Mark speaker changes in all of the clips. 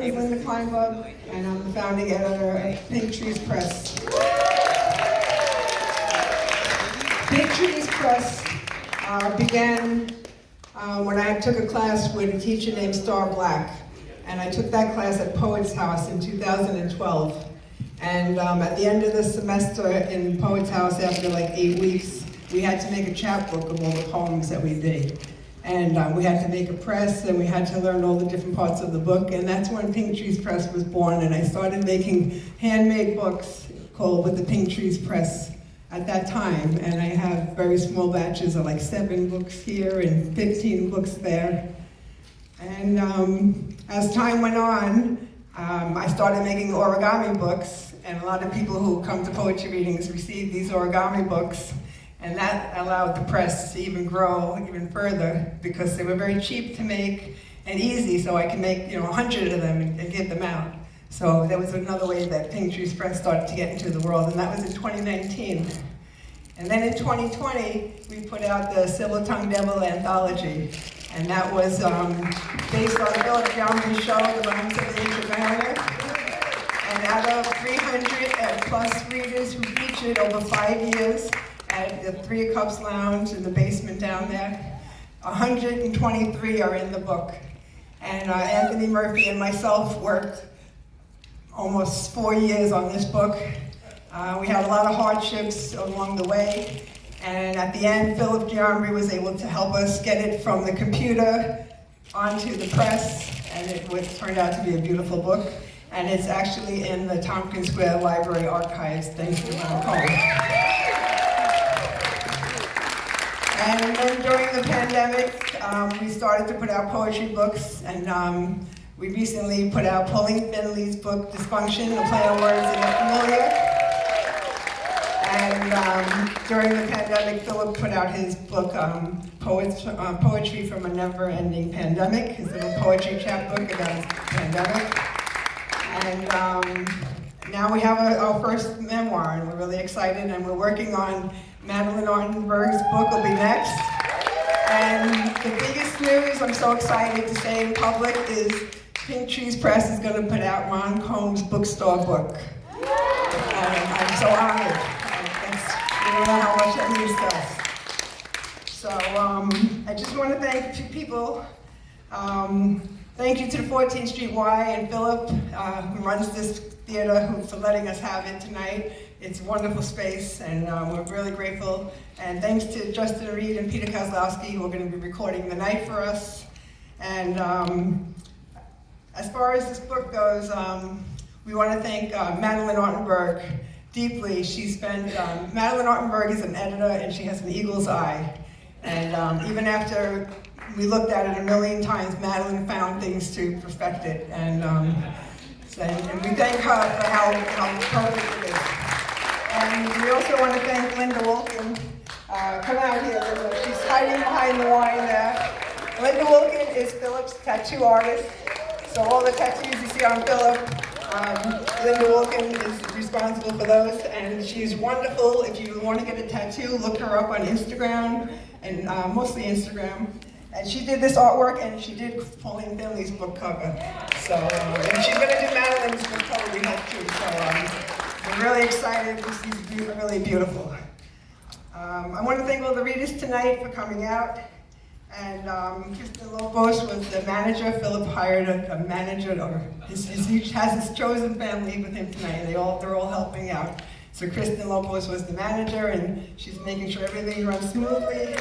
Speaker 1: is Linda Kleinbub, and I'm the founding editor of Big Trees Press. Big Trees Press began when I took a class with a teacher named Star Black, and I took that class at Poet's House in 2012. And at the end of the semester in Poet's House, after like 8 weeks, we had to make a chapbook of all the poems that we did. And we had to make a press, and we had to learn all the different parts of the book, and that's when Pink Trees Press was born, and I started making handmade books called with the Pink Trees Press at that time, and I have very small batches of like 7 books here and 15 books there. And as time went on, I started making origami books, and a lot of people who come to poetry readings receive these origami books. And that allowed the press to even grow even further because they were very cheap to make and easy, so I could make 100 of them and give them out. So that was another way that Pink Trees Press started to get into the world, and that was in 2019. And then in 2020, we put out the Silver Tongue Devil Anthology, and that was based on Phillip Giambri's show, The Rhymes of the Ancient Mariner. And out of 300 plus readers who featured over 5 years, at the Three of Cups Lounge in the basement down there, 123 are in the book. And Anthony Murphy and myself worked almost 4 years on this book. We had a lot of hardships along the way. And at the end, Phillip Giambri was able to help us get it from the computer onto the press, and it turned out to be a beautiful book. And it's actually in the Tompkins Square Library archives, thanks to Kolm. And then during the pandemic, we started to put out poetry books, and we recently put out Pauline Finley's book, Dysfunction, a play on words in the familiar. And during the pandemic, Philip put out his book, Poetry from a Never-Ending Pandemic, his little poetry chapbook about the pandemic. And now we have our first memoir, and we're really excited, and we're working on Madeline Ortenberg's book will be next. And the biggest news I'm so excited to say in public is Pink Trees Press is going to put out Ron Combs' bookstore book. And I'm so honored. You don't know how much that means to us. So I just want to thank 2 people. Thank you to the 14th Street Y and Philip, who runs this theater, for letting us have it tonight. It's a wonderful space, and we're really grateful. And thanks to Justin Reed and Peter Kozlowski, who are going to be recording the night for us. And as far as this book goes, we want to thank Madeline Ortenberg deeply. Madeline Ortenberg is an editor, and she has an eagle's eye. And even after we looked at it a million times, Madeline found things to perfect it. And we thank her for how perfect it is. And we also want to thank Linda Wilkin. Come out here, Linda. She's hiding behind the wine there. Linda Wilkin is Philip's tattoo artist. So all the tattoos you see on Philip, Linda Wilkin is responsible for those. And she's wonderful. If you want to get a tattoo, look her up on Instagram, and mostly Instagram. And she did this artwork, and she did Pauline Finley's book cover. So, and she's going to do Madeline's book cover, we hope too. So we're really excited. This is really beautiful. I want to thank all the readers tonight for coming out. And Kristen Lopos was the manager. Philip hired a manager, or he has his chosen family with him tonight, and they're all helping out. So Kristen Lopos was the manager, and she's making sure everything runs smoothly.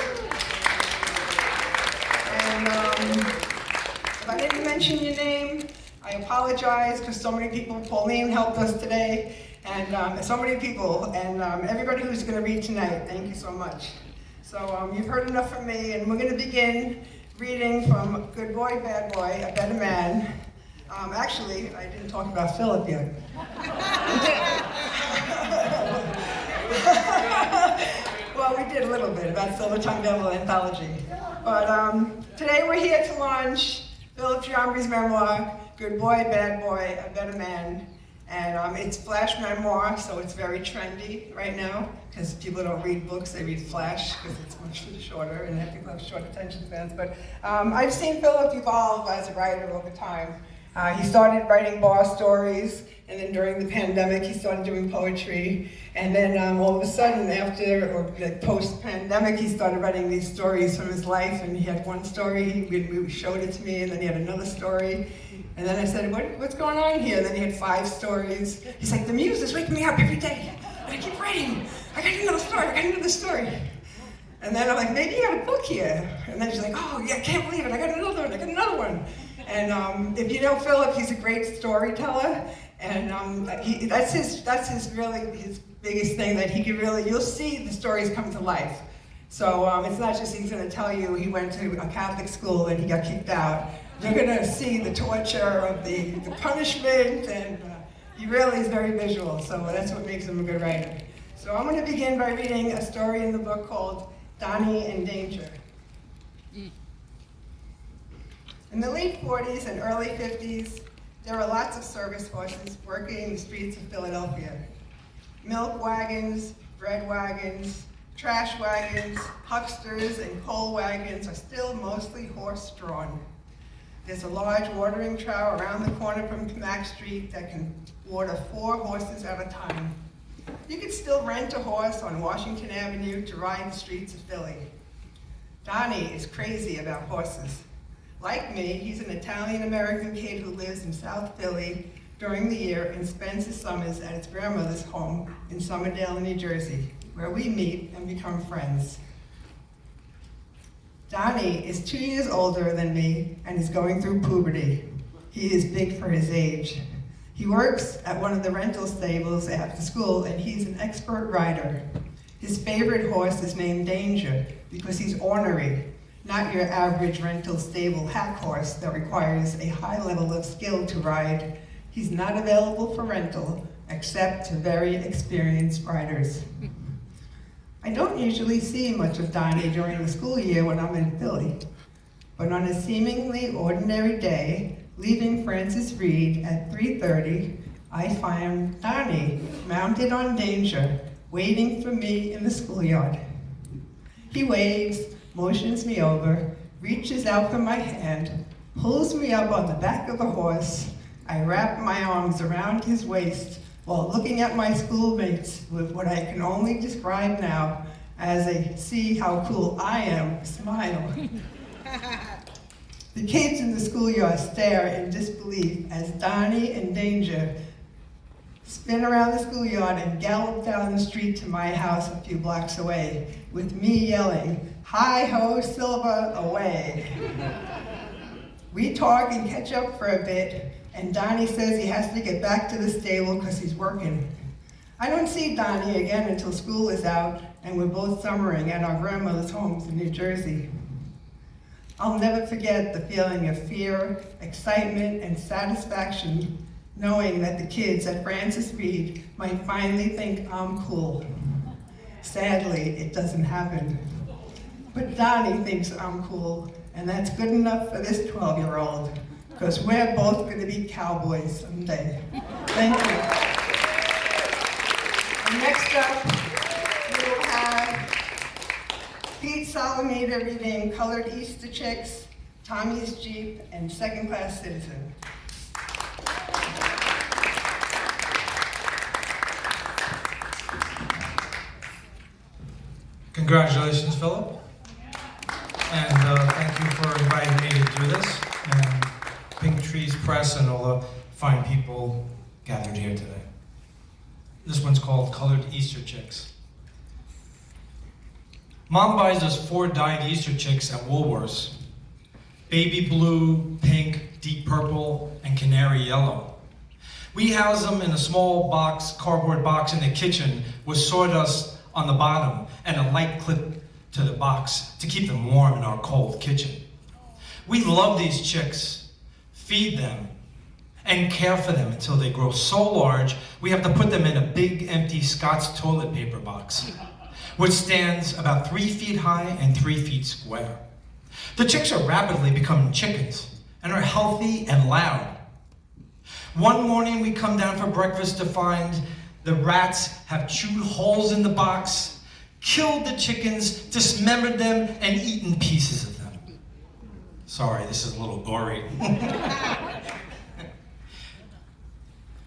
Speaker 1: And if I didn't mention your name, I apologize, because so many people, Pauline helped us today, and so many people, and everybody who's going to read tonight, thank you so much. So you've heard enough from me, and we're going to begin reading from Good Boy, Bad Boy, A Better Man. Actually, I didn't talk about Philip yet. Well, we did a little bit about Silver Tongue Devil Anthology. But today we're here to launch Phillip Giambri's memoir, Good Boy, Bad Boy, A Better Man. And it's flash memoir, so it's very trendy right now, because people don't read books, they read flash, because it's much shorter, and people have short attention spans. But I've seen Philip evolve as a writer over time. He started writing bar stories, and then during the pandemic, he started doing poetry. And then all of a sudden, after, or like post-pandemic, he started writing these stories from his life, and he had one story, he showed it to me, and then he had another story. And then I said, what's going on here? And then he had 5 stories. He's like, the muse is waking me up every day. And I keep writing. I got another story. And then I'm like, maybe you got a book here. And then she's like, oh yeah, I can't believe it. I got another one. And if you know Philip, he's a great storyteller. And that's his biggest thing, that he can really, you'll see the stories come to life. So it's not just he's gonna tell you he went to a Catholic school and he got kicked out. You're gonna see the torture of the punishment, and he really is very visual, so that's what makes him a good writer. So I'm gonna begin by reading a story in the book called Donnie in Danger. In the late 40s and early 50s, there were lots of service horses working the streets of Philadelphia. Milk wagons, bread wagons, trash wagons, hucksters, and coal wagons are still mostly horse-drawn. There's a large watering trough around the corner from Mack Street that can water 4 horses at a time. You can still rent a horse on Washington Avenue to ride the streets of Philly. Donnie is crazy about horses. Like me, he's an Italian-American kid who lives in South Philly during the year and spends his summers at his grandmother's home in Somerdale, New Jersey, where we meet and become friends. Donnie is 2 years older than me and is going through puberty. He is big for his age. He works at one of the rental stables after school, and he's an expert rider. His favorite horse is named Danger because he's ornery, not your average rental stable hack horse that requires a high level of skill to ride. He's not available for rental, except to very experienced riders. I don't usually see much of Donnie during the school year when I'm in Philly, but on a seemingly ordinary day, leaving Francis Reed at 3:30, I find Donnie mounted on Danger, waiting for me in the schoolyard. He waves, motions me over, reaches out for my hand, pulls me up on the back of the horse. I wrap my arms around his waist while looking at my schoolmates with what I can only describe now as a see how cool I am smile. The kids in the schoolyard stare in disbelief as Donnie and Danger spin around the schoolyard and gallop down the street to my house a few blocks away, with me yelling, "Hi-ho, Silver, away." We talk and catch up for a bit, and Donnie says he has to get back to the stable because he's working. I don't see Donnie again until school is out, and we're both summering at our grandmother's homes in New Jersey. I'll never forget the feeling of fear, excitement, and satisfaction knowing that the kids at Francis Reed might finally think I'm cool. Sadly, it doesn't happen. But Donnie thinks I'm cool, and that's good enough for this 12-year-old, because we're both going to be cowboys someday. Thank you. And next up, we will have Pete Salamita reading Colored Easter Chicks, Tommy's Jeep, and Second Class Citizen.
Speaker 2: Congratulations, Philip. And thank you for inviting me to do this. And Pink Trees Press and all the fine people gathered here today. This one's called Colored Easter Chicks. Mom buys us 4 dyed Easter chicks at Woolworths. Baby blue, pink, deep purple, and canary yellow. We house them in a small box, cardboard box in the kitchen with sawdust on the bottom and a light clip to the box to keep them warm in our cold kitchen. We love these chicks, feed them, and care for them until they grow so large we have to put them in a big empty Scott's toilet paper box, which stands about 3 feet high and 3 feet square. The chicks are rapidly becoming chickens and are healthy and loud. One morning we come down for breakfast to find the rats have chewed holes in the box, killed the chickens, dismembered them, and eaten pieces of them. Sorry, this is a little gory.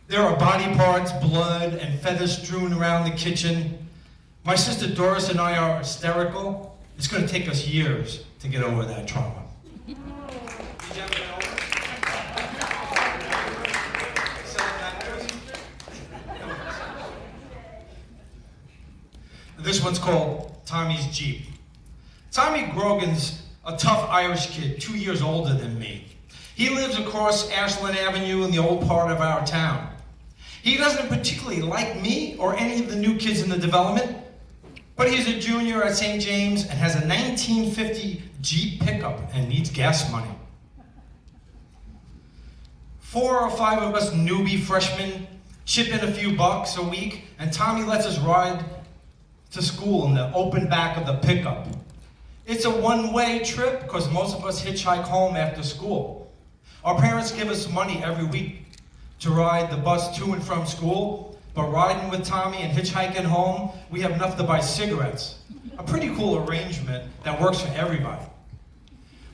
Speaker 2: There are body parts, blood, and feathers strewn around the kitchen. My sister Doris and I are hysterical. It's going to take us years to get over that trauma. This one's called Tommy's Jeep. Tommy Grogan's a tough Irish kid, 2 years older than me. He lives across Ashland Avenue in the old part of our town. He doesn't particularly like me or any of the new kids in the development, but he's a junior at St. James and has a 1950 Jeep pickup and needs gas money. 4 or 5 of us newbie freshmen chip in a few bucks a week, and Tommy lets us ride to school in the open back of the pickup. It's a one-way trip because most of us hitchhike home after school. Our parents give us money every week to ride the bus to and from school, but riding with Tommy and hitchhiking home, we have enough to buy cigarettes. A pretty cool arrangement that works for everybody.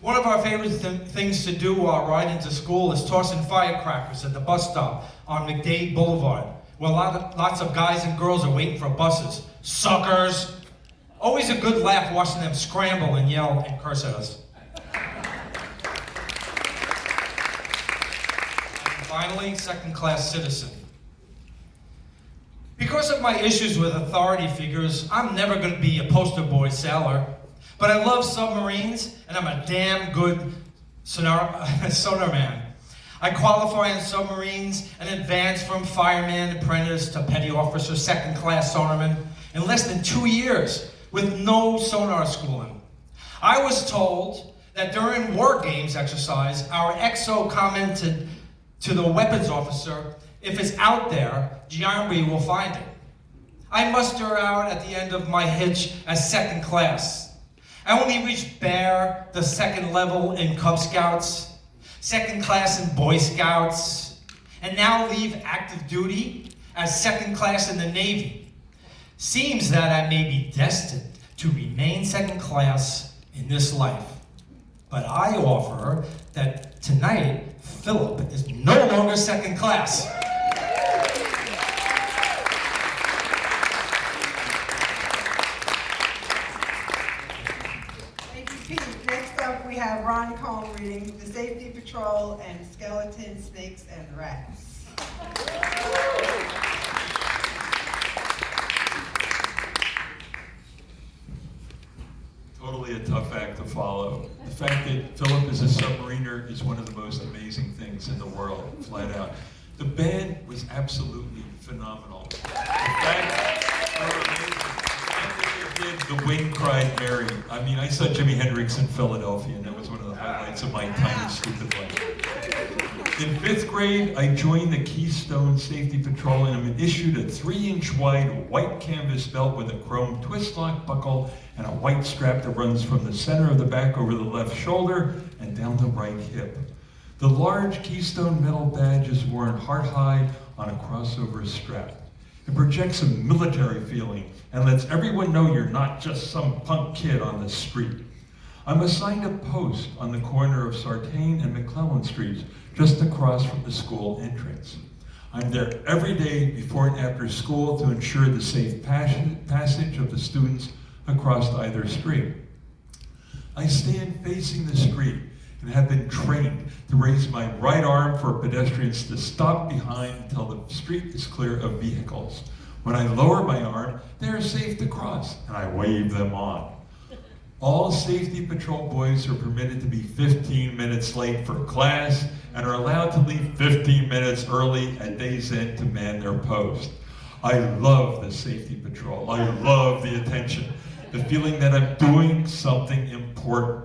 Speaker 2: One of our favorite things to do while riding to school is tossing firecrackers at the bus stop on McDade Boulevard, where lots of guys and girls are waiting for buses. Suckers! Always a good laugh watching them scramble and yell and curse at us. And finally, second-class citizen. Because of my issues with authority figures, I'm never going to be a poster boy sailor, but I love submarines, and I'm a damn good sonar man. I qualify in submarines and advance from fireman apprentice to petty officer second-class sonarman in less than 2 years with no sonar schooling. I was told that during war games exercise, our XO commented to the weapons officer, "If it's out there, Giambri will find it." I muster out at the end of my hitch as second class. I only reached bare the second level in Cub Scouts, second class in Boy Scouts, and now leave active duty as second class in the Navy. Seems that I may be destined to remain second class in this life. But I offer that tonight, Phillip is no longer second class.
Speaker 1: Thank you, Pete. Next up, we have Ron Kolm reading The Safety Patrol and Skeletons, Snakes, and Rats.
Speaker 3: Totally a tough act to follow. The fact that Phillip is a submariner is one of the most amazing things in the world, flat out. The band was absolutely phenomenal. The fact that they did The Wind Cried Mary. I mean, I saw Jimi Hendrix in Philadelphia, and that was one of the highlights of my tiny, stupid life. In 5th grade, I joined the Keystone Safety Patrol, and I'm issued a 3-inch wide white canvas belt with a chrome twist lock buckle and a white strap that runs from the center of the back over the left shoulder and down the right hip. The large Keystone metal badge is worn heart high on a crossover strap. It projects a military feeling and lets everyone know you're not just some punk kid on the street. I'm assigned a post on the corner of Sartain and McClellan Streets, just across from the school entrance. I'm there every day before and after school to ensure the safe passage of the students across either street. I stand facing the street and have been trained to raise my right arm for pedestrians to stop behind until the street is clear of vehicles. When I lower my arm, they are safe to cross, and I wave them on. All safety patrol boys are permitted to be 15 minutes late for class and are allowed to leave 15 minutes early at day's end to man their post. I love the safety patrol. I love the attention, the feeling that I'm doing something important,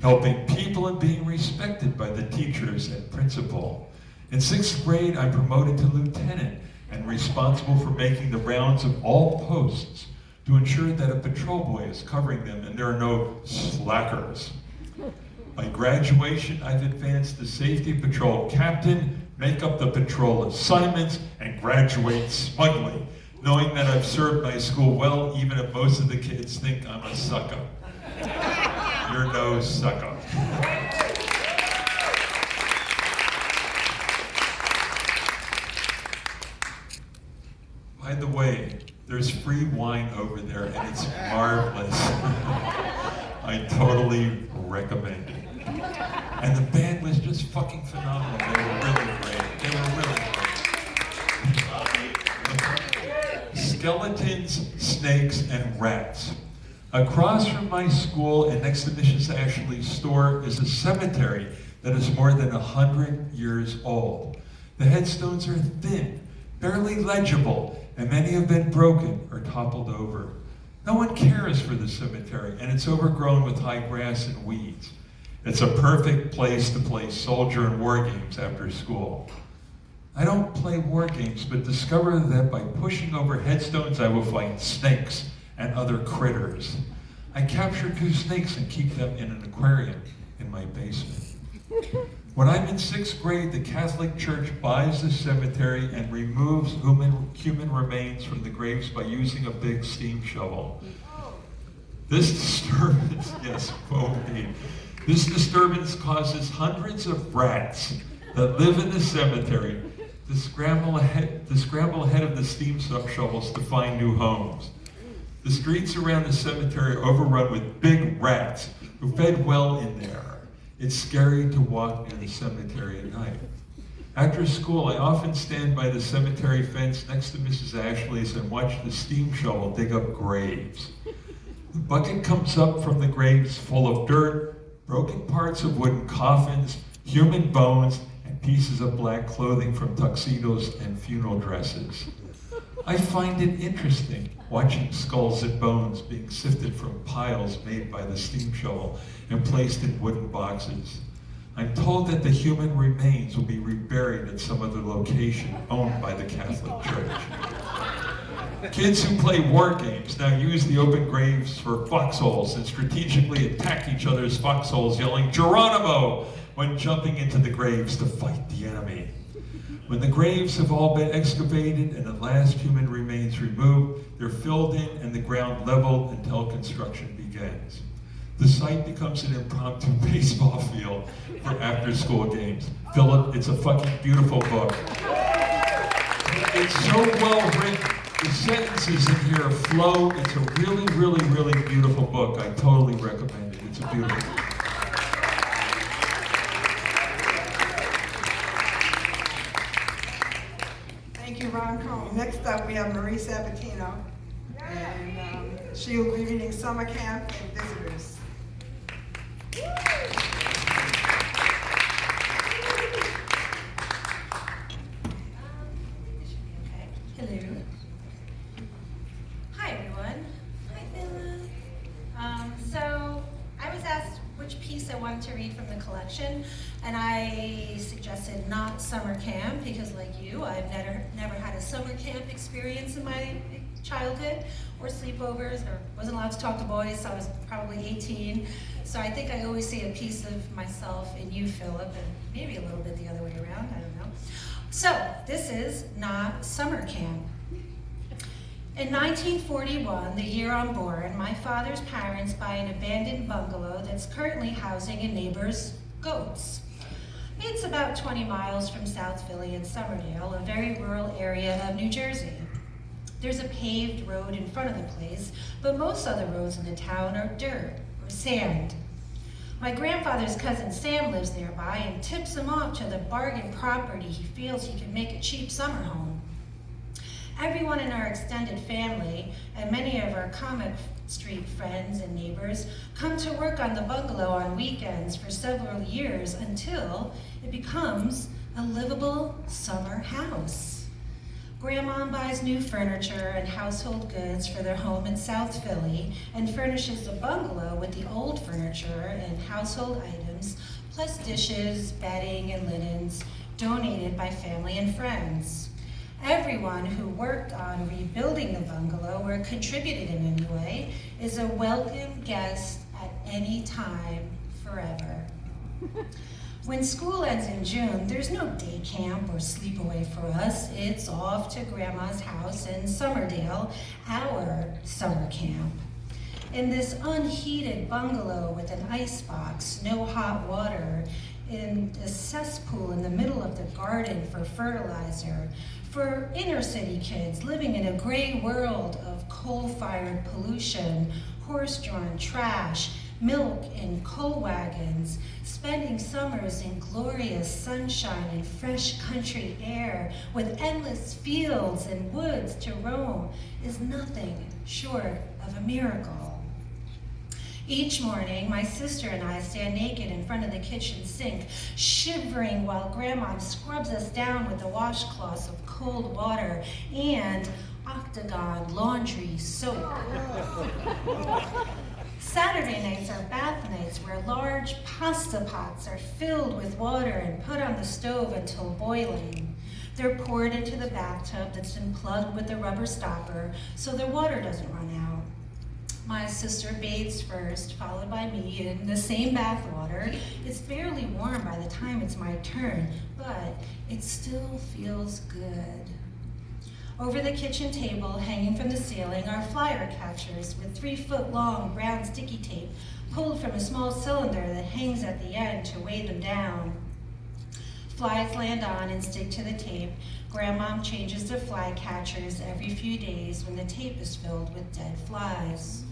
Speaker 3: helping people and being respected by the teachers and principal. In 6th grade, I'm promoted to lieutenant and responsible for making the rounds of all posts to ensure that a patrol boy is covering them and there are no slackers. By graduation, I've advanced to safety patrol captain, make up the patrol assignments, and graduate smugly, knowing that I've served my school well, even if most of the kids think I'm a sucker. You're no sucker. By the way, there's free wine over there, and it's marvelous. I totally recommend it. And the band was just fucking phenomenal. They were really great. They were really great. Skeletons, snakes, and rats. Across from my school and next to Mrs. Ashley's store is a cemetery that is more than 100 years old. The headstones are thin, barely legible, and many have been broken or toppled over. No one cares for the cemetery, and it's overgrown with high grass and weeds. It's a perfect place to play soldier and war games after school. I don't play war games, but discovered that by pushing over headstones, I will find snakes and other critters. I capture 2 snakes and keep them in an aquarium in my basement. When I'm in 6th grade, the Catholic Church buys the cemetery and removes human remains from the graves by using a big steam shovel. This disturbance, yes, indeed. This disturbance causes hundreds of rats that live in the cemetery to scramble ahead of the steam shovels to find new homes. The streets around the cemetery are overrun with big rats who fed well in there. It's scary to walk near the cemetery at night. After school, I often stand by the cemetery fence next to Mrs. Ashley's and watch the steam shovel dig up graves. The bucket comes up from the graves full of dirt, broken parts of wooden coffins, human bones, and pieces of black clothing from tuxedos and funeral dresses. I find it interesting watching skulls and bones being sifted from piles made by the steam shovel and placed in wooden boxes. I'm told that the human remains will be reburied at some other location owned by the Catholic Church. Kids who play war games now use the open graves for foxholes and strategically attack each other's foxholes, yelling "Geronimo" when jumping into the graves to fight the enemy. When the graves have all been excavated and the last human remains removed, they're filled in and the ground leveled until construction begins. The site becomes an impromptu baseball field for after-school games. Philip, it's a fucking beautiful book. It's so well written. The sentences in here flow. It's a really, really, really beautiful book. I totally recommend it. It's a beautiful book.
Speaker 1: Thank you, Ron Kolm. Next up, we have Marie Sabatino, and she will be reading Summer Camp and Visitors.
Speaker 4: Hello. Hi, everyone. Hi, Phillip. So I was asked which piece I wanted to read from the collection, and I suggested not summer camp because, like you, I've never had a summer camp experience in my childhood, or sleepovers, or wasn't allowed to talk to boys, so I was probably 18. So I think I always see a piece of myself in you, Philip, and maybe a little bit the other way around, I don't know. So this is not summer camp. In 1941, the year I'm born, my father's parents buy an abandoned bungalow that's currently housing a neighbor's goats. It's about 20 miles from South Philly and Somerdale, a very rural area of New Jersey. There's a paved road in front of the place, but most other roads in the town are dirt or sand. My grandfather's cousin Sam lives nearby and tips him off to the bargain property he feels he can make a cheap summer home. Everyone in our extended family and many of our comic street friends and neighbors come to work on the bungalow on weekends for several years until it becomes a livable summer house. Grandma buys new furniture and household goods for their home in South Philly and furnishes the bungalow with the old furniture and household items, plus dishes, bedding, and linens donated by family and friends. Everyone who worked on rebuilding the bungalow or contributed in any way is a welcome guest at any time, forever. When school ends in June, there's no day camp or sleepaway for us. It's off to Grandma's house in Somerdale, our summer camp. In this unheated bungalow with an icebox, no hot water, in a cesspool in the middle of the garden for fertilizer, For inner city kids living in a gray world of coal-fired pollution, horse-drawn trash, milk in coal wagons, spending summers in glorious sunshine and fresh country air with endless fields and woods to roam is nothing short of a miracle. Each morning, my sister and I stand naked in front of the kitchen sink, shivering while Grandma scrubs us down with the washcloths of cold water and Octagon laundry soap. Saturday nights are bath nights where large pasta pots are filled with water and put on the stove until boiling. They're poured into the bathtub that's been plugged with a rubber stopper so the water doesn't run out. My sister bathes first, followed by me in the same bath water. It's barely warm by the time it's my turn, but it still feels good. Over the kitchen table, hanging from the ceiling, are flyer catchers with 3-foot-long brown sticky tape pulled from a small cylinder that hangs at the end to weigh them down. Flies land on and stick to the tape. Grandmom changes the fly catchers every few days when the tape is filled with dead flies.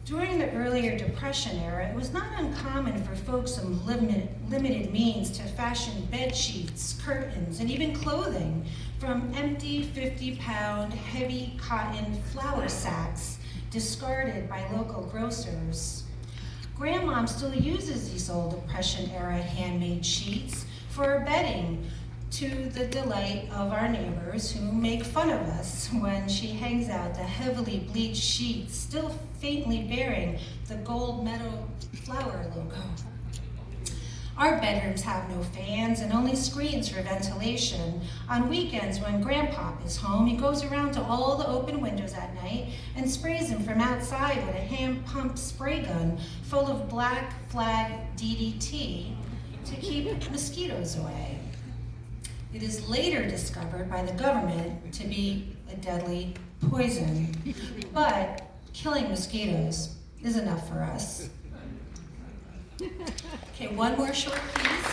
Speaker 4: During the earlier Depression era, it was not uncommon for folks of limited means to fashion bed sheets, curtains, and even clothing from empty 50-pound heavy cotton flour sacks discarded by local grocers. Grandmom still uses these old Depression-era handmade sheets for bedding, to the delight of our neighbors who make fun of us when she hangs out the heavily bleached sheets, still faintly bearing the gold metal flower logo. Our bedrooms have no fans and only screens for ventilation. On weekends when Grandpa is home, he goes around to all the open windows at night and sprays them from outside with a hand-pumped spray gun full of black flag DDT to keep mosquitoes away. It is later discovered by the government to be a deadly poison, but killing mosquitoes is enough for us. Okay, one more short piece.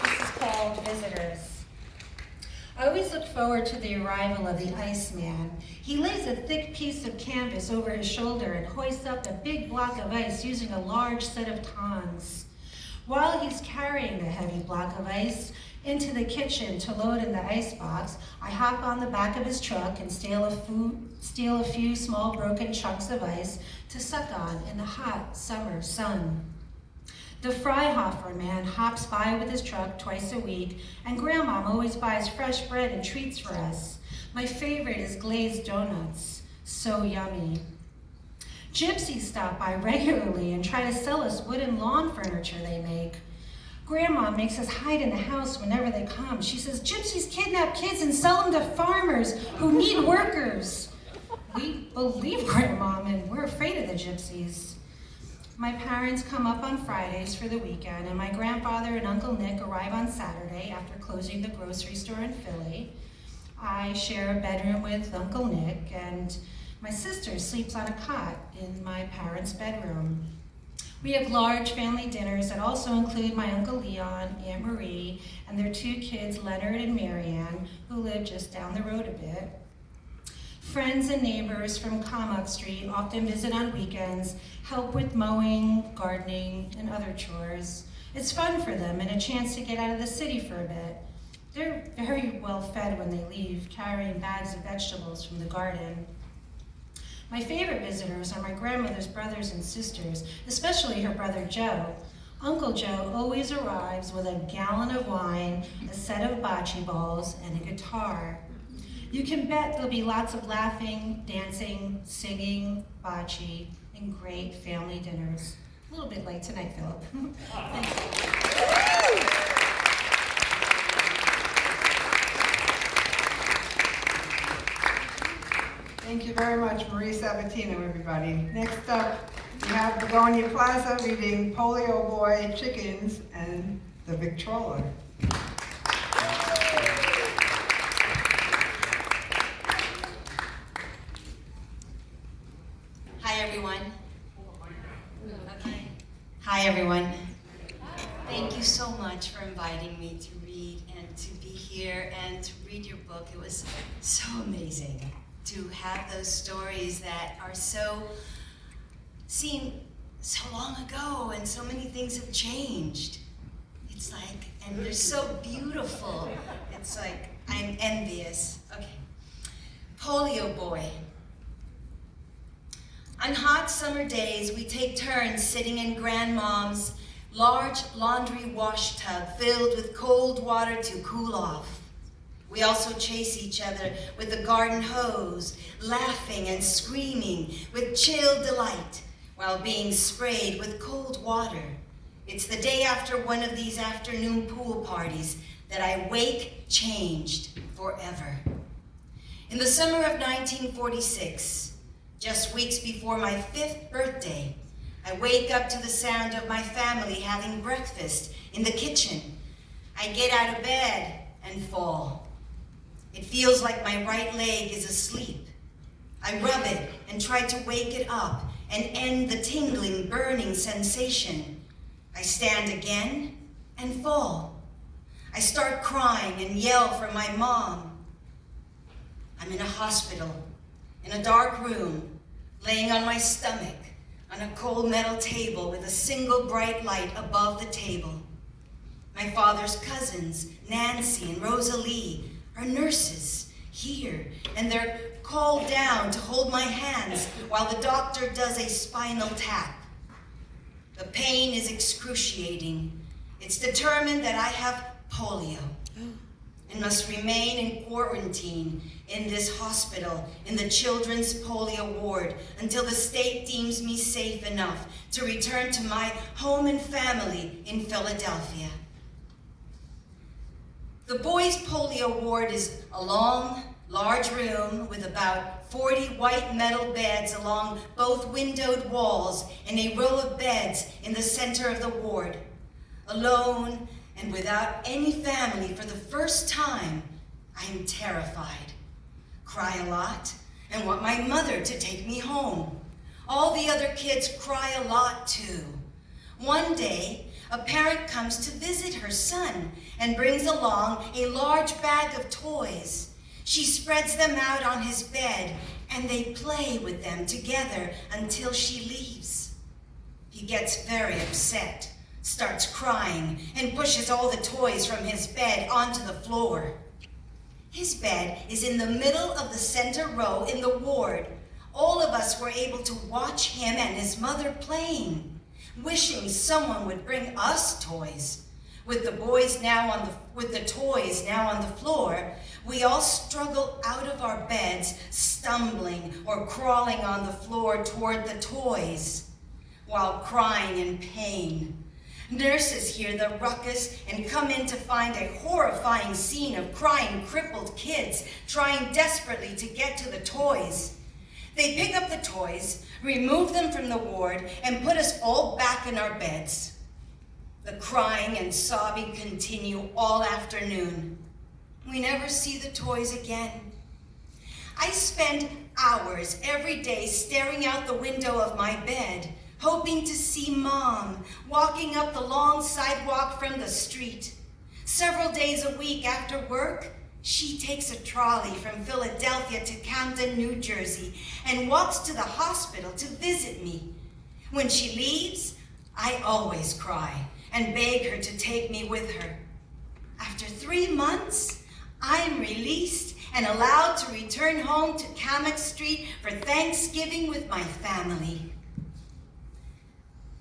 Speaker 4: This is called Visitors. I always look forward to the arrival of the Iceman. He lays a thick piece of canvas over his shoulder and hoists up a big block of ice using a large set of tongs. While he's carrying the heavy block of ice into the kitchen to load in the icebox, I hop on the back of his truck and steal a few small broken chunks of ice to suck on in the hot summer sun. The Freihofer man hops by with his truck twice a week, and Grandma always buys fresh bread and treats for us. My favorite is glazed donuts, so yummy. Gypsies stop by regularly and try to sell us wooden lawn furniture they make. Grandma makes us hide in the house whenever they come. She says, gypsies kidnap kids and sell them to farmers who need workers. We believe Grandma, and we're afraid of the gypsies. My parents come up on Fridays for the weekend, and my grandfather and Uncle Nick arrive on Saturday after closing the grocery store in Philly. I share a bedroom with Uncle Nick, and my sister sleeps on a cot in my parents' bedroom. We have large family dinners that also include my Uncle Leon, Aunt Marie, and their 2 kids, Leonard and Marianne, who live just down the road a bit. Friends and neighbors from Kamak Street often visit on weekends, help with mowing, gardening, and other chores. It's fun for them and a chance to get out of the city for a bit. They're very well fed when they leave, carrying bags of vegetables from the garden. My favorite visitors are my grandmother's brothers and sisters, especially her brother Joe. Uncle Joe always arrives with a gallon of wine, a set of bocce balls, and a guitar. You can bet there'll be lots of laughing, dancing, singing, bocce, and great family dinners. A little bit like tonight, Philip. Thank you.
Speaker 1: Thank you very much, Marie Sabatino, everybody. Next up, we have Begonya Plaza reading Polio Boy, Chickens, and the Victrola.
Speaker 5: Hi, everyone. Okay. Hi, everyone. Thank you so much for inviting me to read and to be here and to read your book. It was so amazing to have those stories that are seem so long ago, and so many things have changed. It's like, and they're so beautiful. It's like, I'm envious. Okay. Polio boy. On hot summer days, we take turns sitting in Grandmom's large laundry wash tub filled with cold water to cool off. We also chase each other with the garden hose, laughing and screaming with chill delight while being sprayed with cold water. It's the day after one of these afternoon pool parties that I wake changed forever. In the summer of 1946, just weeks before my 5th birthday, I wake up to the sound of my family having breakfast in the kitchen. I get out of bed and fall. It feels like my right leg is asleep. I rub it and try to wake it up and end the tingling, burning sensation. I stand again and fall. I start crying and yell for my mom. I'm in a hospital, in a dark room, laying on my stomach, on a cold metal table with a single bright light above the table. My father's cousins, Nancy and Rosalie, are nurses here, and they're called down to hold my hands while the doctor does a spinal tap. The pain is excruciating. It's determined that I have polio and must remain in quarantine in this hospital in the children's polio ward until the state deems me safe enough to return to my home and family in Philadelphia. The boys' polio ward is a long, large room with about 40 white metal beds along both windowed walls and a row of beds in the center of the ward. Alone and without any family for the first time, I am terrified, cry a lot, and want my mother to take me home. All the other kids cry a lot too. One day, a parent comes to visit her son and brings along a large bag of toys. She spreads them out on his bed and they play with them together until she leaves. He gets very upset, starts crying, and pushes all the toys from his bed onto the floor. His bed is in the middle of the center row in the ward. All of us were able to watch him and his mother playing, wishing someone would bring us toys. With the toys now on the floor, we all struggle out of our beds, stumbling or crawling on the floor toward the toys, while crying in pain. Nurses hear the ruckus and come in to find a horrifying scene of crying, crippled kids trying desperately to get to the toys. They pick up the toys, remove them from the ward, and put us all back in our beds. The crying and sobbing continue all afternoon. We never see the toys again. I spend hours every day staring out the window of my bed, hoping to see Mom walking up the long sidewalk from the street. Several days a week after work, she takes a trolley from Philadelphia to Camden, New Jersey, and walks to the hospital to visit me. When she leaves, I always cry and beg her to take me with her. After 3 months, I am released and allowed to return home to Kamek Street for Thanksgiving with my family.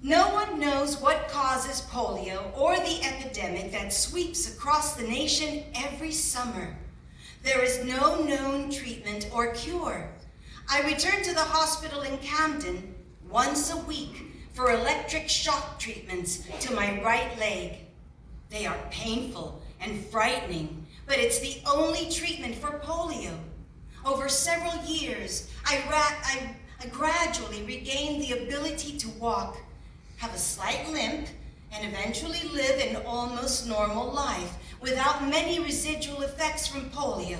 Speaker 5: No one knows what causes polio or the epidemic that sweeps across the nation every summer. There is no known treatment or cure. I return to the hospital in Camden once a week for electric shock treatments to my right leg. They are painful and frightening, but it's the only treatment for polio. Over several years, I gradually regained the ability to walk, have a slight limp, and eventually live an almost normal life without many residual effects from polio.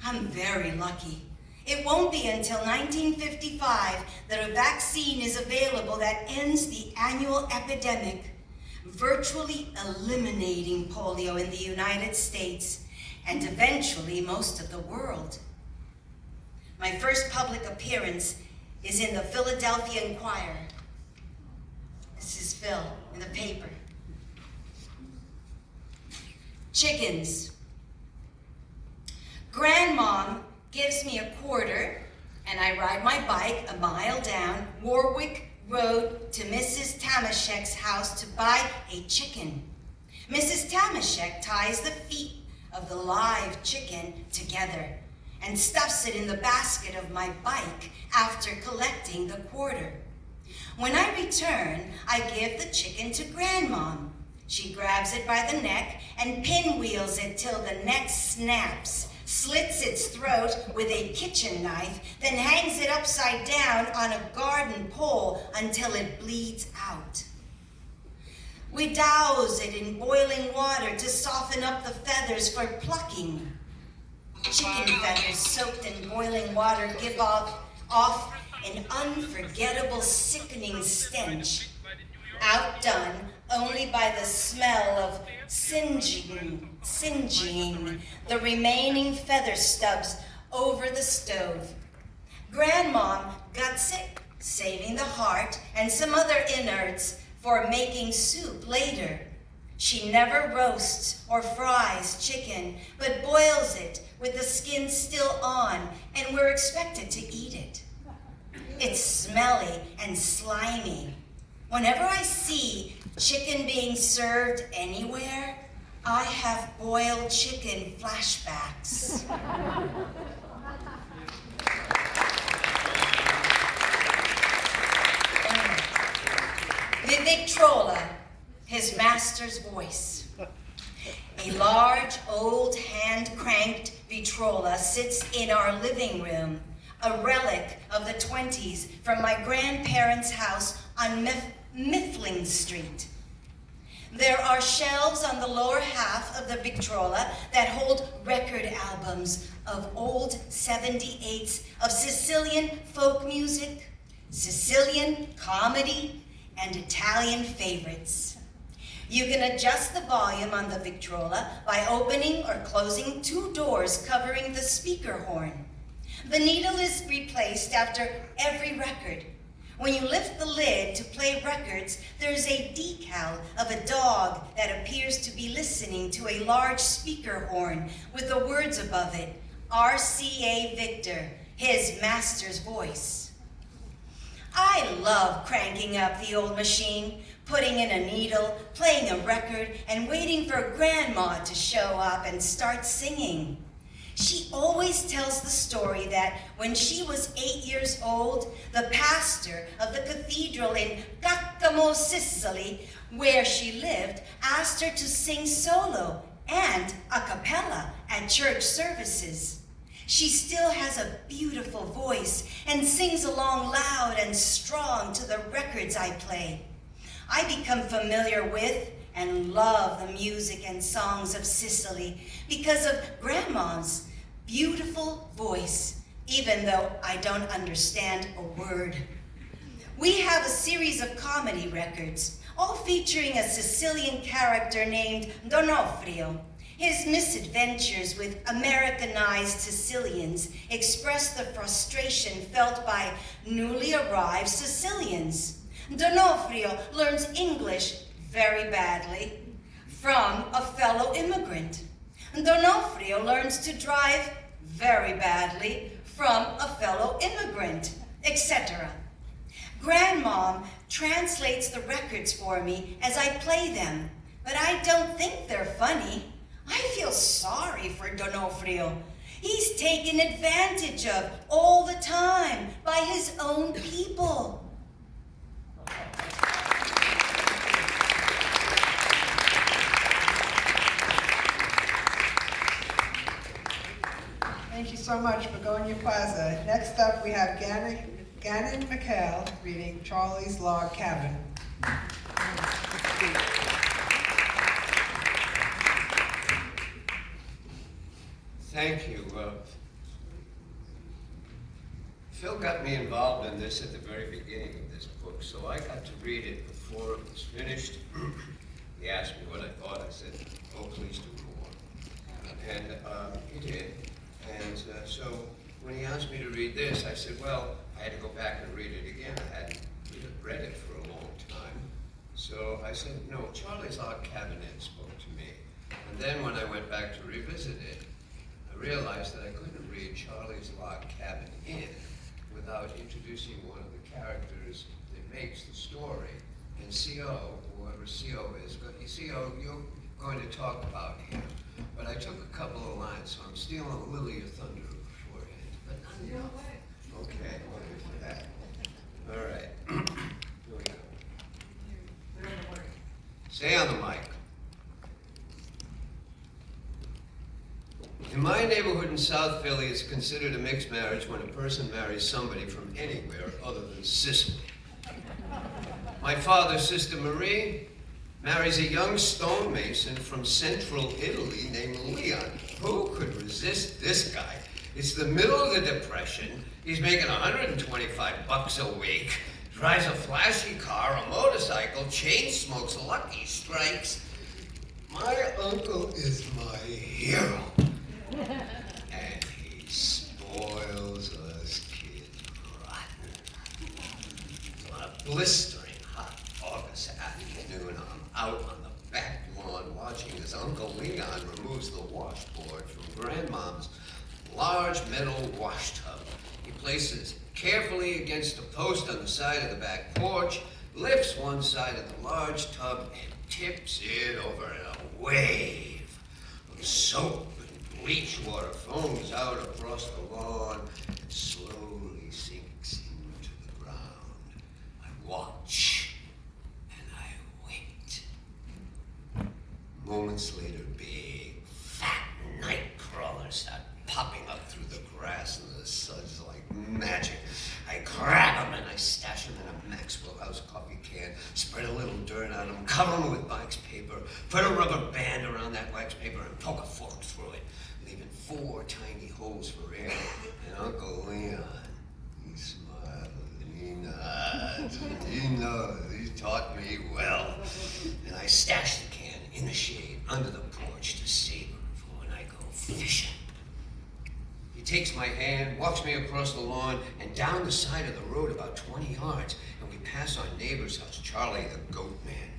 Speaker 5: I'm very lucky. It won't be until 1955 that a vaccine is available that ends the annual epidemic. virtually eliminating polio in the United States and eventually most of the world. My first public appearance is in the Philadelphia Inquirer. This is Phil in the paper. Chickens. Grandmom gives me a quarter and I ride my bike a mile down Warwick Road to Mrs. Tamashek's house to buy a chicken. Mrs. Tamashek ties the feet of the live chicken together and stuffs it in the basket of my bike after collecting the quarter. When I return, I give the chicken to Grandmom. She grabs it by the neck and pinwheels it till the neck snaps, slits its throat with a kitchen knife, then hangs it upside down on a garden pole until it bleeds out. We douse it in boiling water to soften up the feathers for plucking. Chicken feathers soaked in boiling water give off an unforgettable, sickening stench, outdone only by the smell of singeing the remaining feather stubs over the stove. Grandmom guts it, saving the heart and some other innards for making soup later. She never roasts or fries chicken, but boils it with the skin still on, and we're expected to eat it. It's smelly and slimy. Whenever I see chicken being served anywhere, I have boiled chicken flashbacks. The Victrola, his master's voice. A large, old, hand-cranked Victrola sits in our living room, a relic of the 20s from my grandparents' house on Mifflin Street. There are shelves on the lower half of the Victrola that hold record albums of old 78s of Sicilian folk music, Sicilian comedy, and Italian favorites. You can adjust the volume on the Victrola by opening or closing 2 doors covering the speaker horn. The needle is replaced after every record. When you lift the lid to play records, there's a decal of a dog that appears to be listening to a large speaker horn with the words above it, RCA Victor, his master's voice. I love cranking up the old machine, putting in a needle, playing a record, and waiting for Grandma to show up and start singing. She always tells the story that when she was 8 years old, the pastor of the cathedral in Caccamo, Sicily, where she lived, asked her to sing solo and a cappella at church services. She still has a beautiful voice and sings along loud and strong to the records I play. I become familiar with and love the music and songs of Sicily because of Grandma's beautiful voice, even though I don't understand a word. We have a series of comedy records, all featuring a Sicilian character named Donofrio. His misadventures with Americanized Sicilians express the frustration felt by newly arrived Sicilians. Donofrio learns English very badly from a fellow immigrant. Donofrio learns to drive very badly from a fellow immigrant, etc. Grandmom translates the records for me as I play them, but I don't think they're funny. I feel sorry for Donofrio. He's taken advantage of all the time by his own people.
Speaker 1: Thank you so much, Begonya Plaza. Next up, we have Gannon Mchale reading Charlie's Log Cabin.
Speaker 6: Thank you. Phil got me involved in this at the very beginning of this book, so I got to read it before it was finished. He asked me what I thought. I said, oh, please do more. And he did. And so when he asked me to read this, I said, well, I had to go back and read it again. I hadn't read it for a long time. So I said, no, Charlie's Log Cabin spoke to me. And then when I went back to revisit it, I realized that I couldn't read Charlie's Log Cabin Inn without introducing one of the characters that makes the story. And C.O., whoever C.O. is, C.O., you're going to talk about him. But I took a couple of lines, so I'm stealing a little of your thunder beforehand. But not enough. Okay, well, for that. All right. Here we go. Stay on the mic. In my neighborhood in South Philly, it's considered a mixed marriage when a person marries somebody from anywhere other than Sicily. My father's sister Marie marries a young stonemason from central Italy named Leon. Who could resist this guy? It's the middle of the Depression. He's making $125 a week, drives a flashy car, a motorcycle, chain smokes, Lucky Strikes. My uncle is my hero. And he spoils us kids rotten. So on a blistering hot August afternoon, I'm out on the back lawn watching as Uncle Leon removes the washboard from Grandmom's large metal wash tub. He places it carefully against a post on the side of the back porch, lifts one side of the large tub, and tips it over in a wave of soap and bleach water foams out across the lawn and slowly sinks into the ground. I watch and I wait. Moments later, big, fat night crawlers start popping up through the grass and the suds like magic. I grab them and I stash them in a Maxwell House coffee can, spread a little dirt on them, cover them with wax paper, put a rubber band around that wax paper and poke a fork through it, leaving 4 tiny holes for air. And Uncle Leon, he smiles and he nods and he knows he taught me well. And I stash the can in the shade under the porch to save them for when I go fishing. He takes my hand, walks me across the lawn and down the side of the road about 20 yards, and we pass our neighbor's house, Charlie the Goat Man.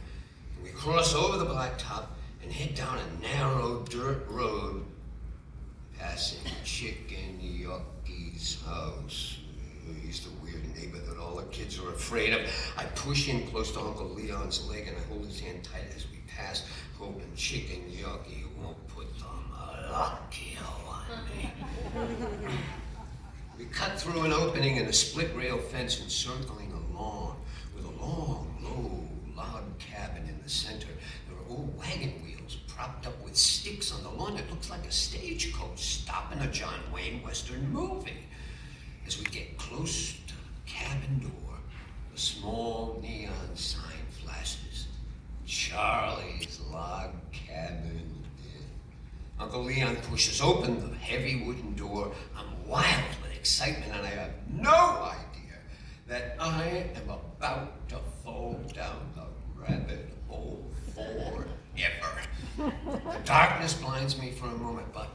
Speaker 6: And we cross over the blacktop and head down a narrow dirt road, passing Chicken Yucky's house. He's the weird neighbor that all the kids are afraid of. I push in close to Uncle Leon's leg and I hold his hand tight as we pass, hoping Chicken Yucky won't put them lucky on me. We cut through an opening in a split rail fence encircling a lawn with a long, low log cabin in the center. There are old wagon wheels propped up with sticks on the lawn that looks like a stagecoach stopping a John Wayne Western movie. As we get close to the cabin door, a small neon sign flashes. Charlie's Log Cabin Inn. Uncle Leon pushes open the heavy wooden door. I'm wild with excitement and I have no idea that I am about to fall down the rabbit hole forever. The darkness blinds me for a moment, but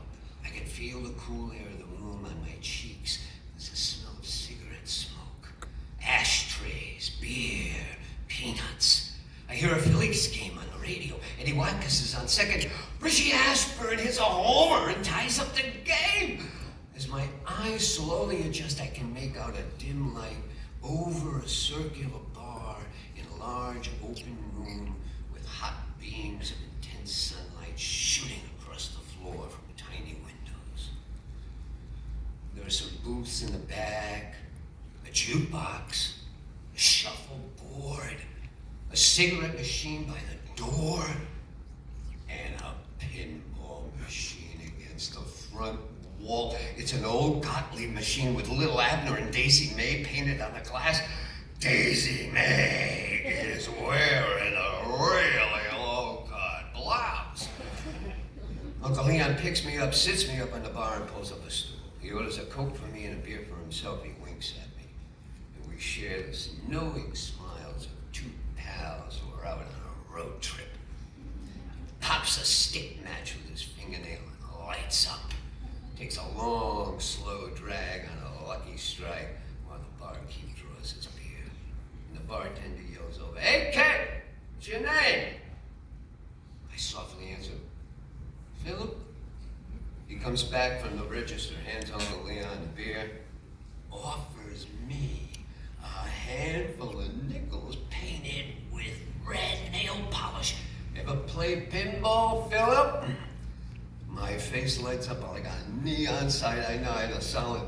Speaker 6: I can feel the cool air of the room on my cheeks. There's a smell of cigarette smoke, ashtrays, beer, peanuts. I hear a Phillies game on the radio. Eddie Watkins is on second. Richie Ashburn hits a homer and ties up the game. As my eyes slowly adjust, I can make out a dim light over a circular bar in a large open room with hot beams of intense sunlight shooting across the floor from tiny windows. There are some booths in the back, a jukebox, a shuffleboard, a cigarette machine by the door, and a pinball machine against the front wall. It's an old Gottlieb machine with little Abner and Daisy May painted on the glass. Daisy May is wearing a really low-cut blouse. Uncle Leon picks me up, sits me up on the bar, and pulls up a stool. He orders a Coke for me and a beer for himself. He winks at me. And we share the knowing smiles of two pals who are out on a road trip. pops a stick match with his fingernail and lights up. Takes a long, slow drag on a lucky strike while the barkeep draws his beer. And the bartender yells over, "Hey, kid, what's your name?" I softly answer, "Phillip." He comes back from the register, hands Uncle Leon the beer, offers me a handful of nickels painted with red nail polish. Ever play pinball, Phillip? My face lights up like a neon sign. I know, I know, solid.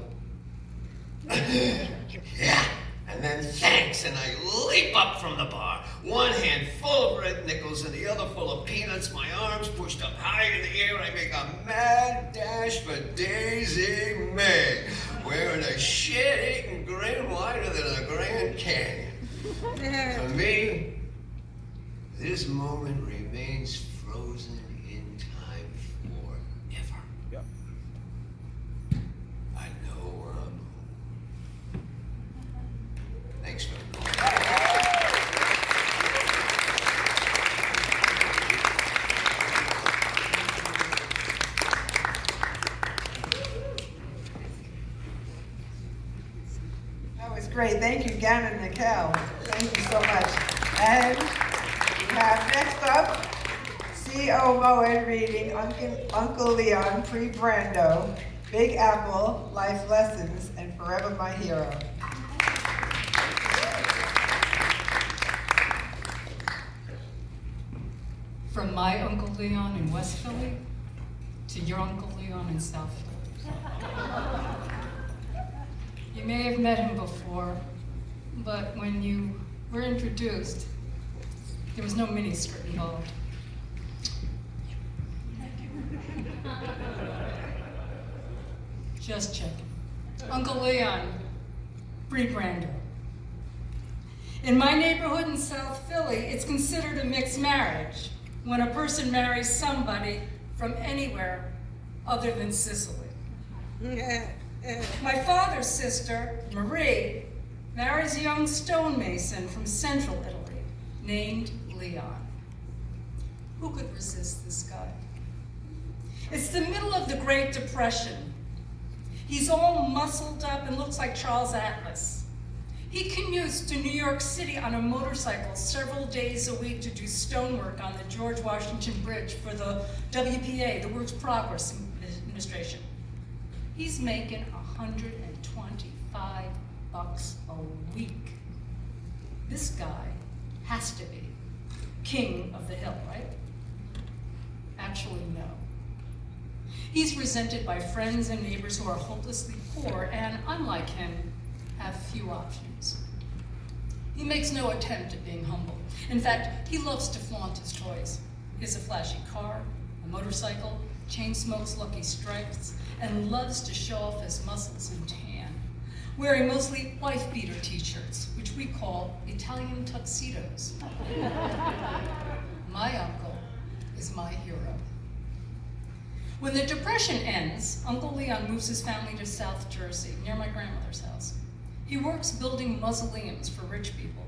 Speaker 6: Yeah, and then thanks, and I leap up from the bar. One hand full of red nickels and the other full of peanuts. My arms pushed up high in the air. I make a mad dash for Daisy May, wearing a shit-eating grin wider than a Grand Canyon. For me, this moment remains frozen in time forever. Yep. I know where I'm going. Thanks for
Speaker 1: That was great. Thank you, Gannon and Mchale. Thank you so much. And we have next up, C.O. Moed reading Uncle Leon, Pre-Brando, Big Apple, Life Lessons, and Forever My Hero.
Speaker 7: From my Uncle Leon in West Philly to your Uncle Leon in South Philly. You may have met him before, but when you were introduced, there was no miniskirt involved. Just checking. Uncle Leon, Pre-Brando. In my neighborhood in South Philly, it's considered a mixed marriage when a person marries somebody from anywhere other than Sicily. My father's sister, Marie, marries a young stonemason from central Italy named Leon. Who could resist this guy? It's the middle of the Great Depression. He's all muscled up and looks like Charles Atlas. He commutes to New York City on a motorcycle several days a week to do stonework on the George Washington Bridge for the WPA, the Works Progress Administration. He's making $125 a week. This guy has to be king of the hill, right? Actually, no. He's resented by friends and neighbors who are hopelessly poor and, unlike him, have few options. He makes no attempt at being humble. In fact, he loves to flaunt his toys. He has a flashy car, a motorcycle, chain smokes Lucky Strikes, and loves to show off his muscles and tan, wearing mostly wife-beater t-shirts, which we call Italian tuxedos. My uncle is my hero. When the Depression ends, Uncle Leon moves his family to South Jersey, near my grandmother's house. He works building mausoleums for rich people.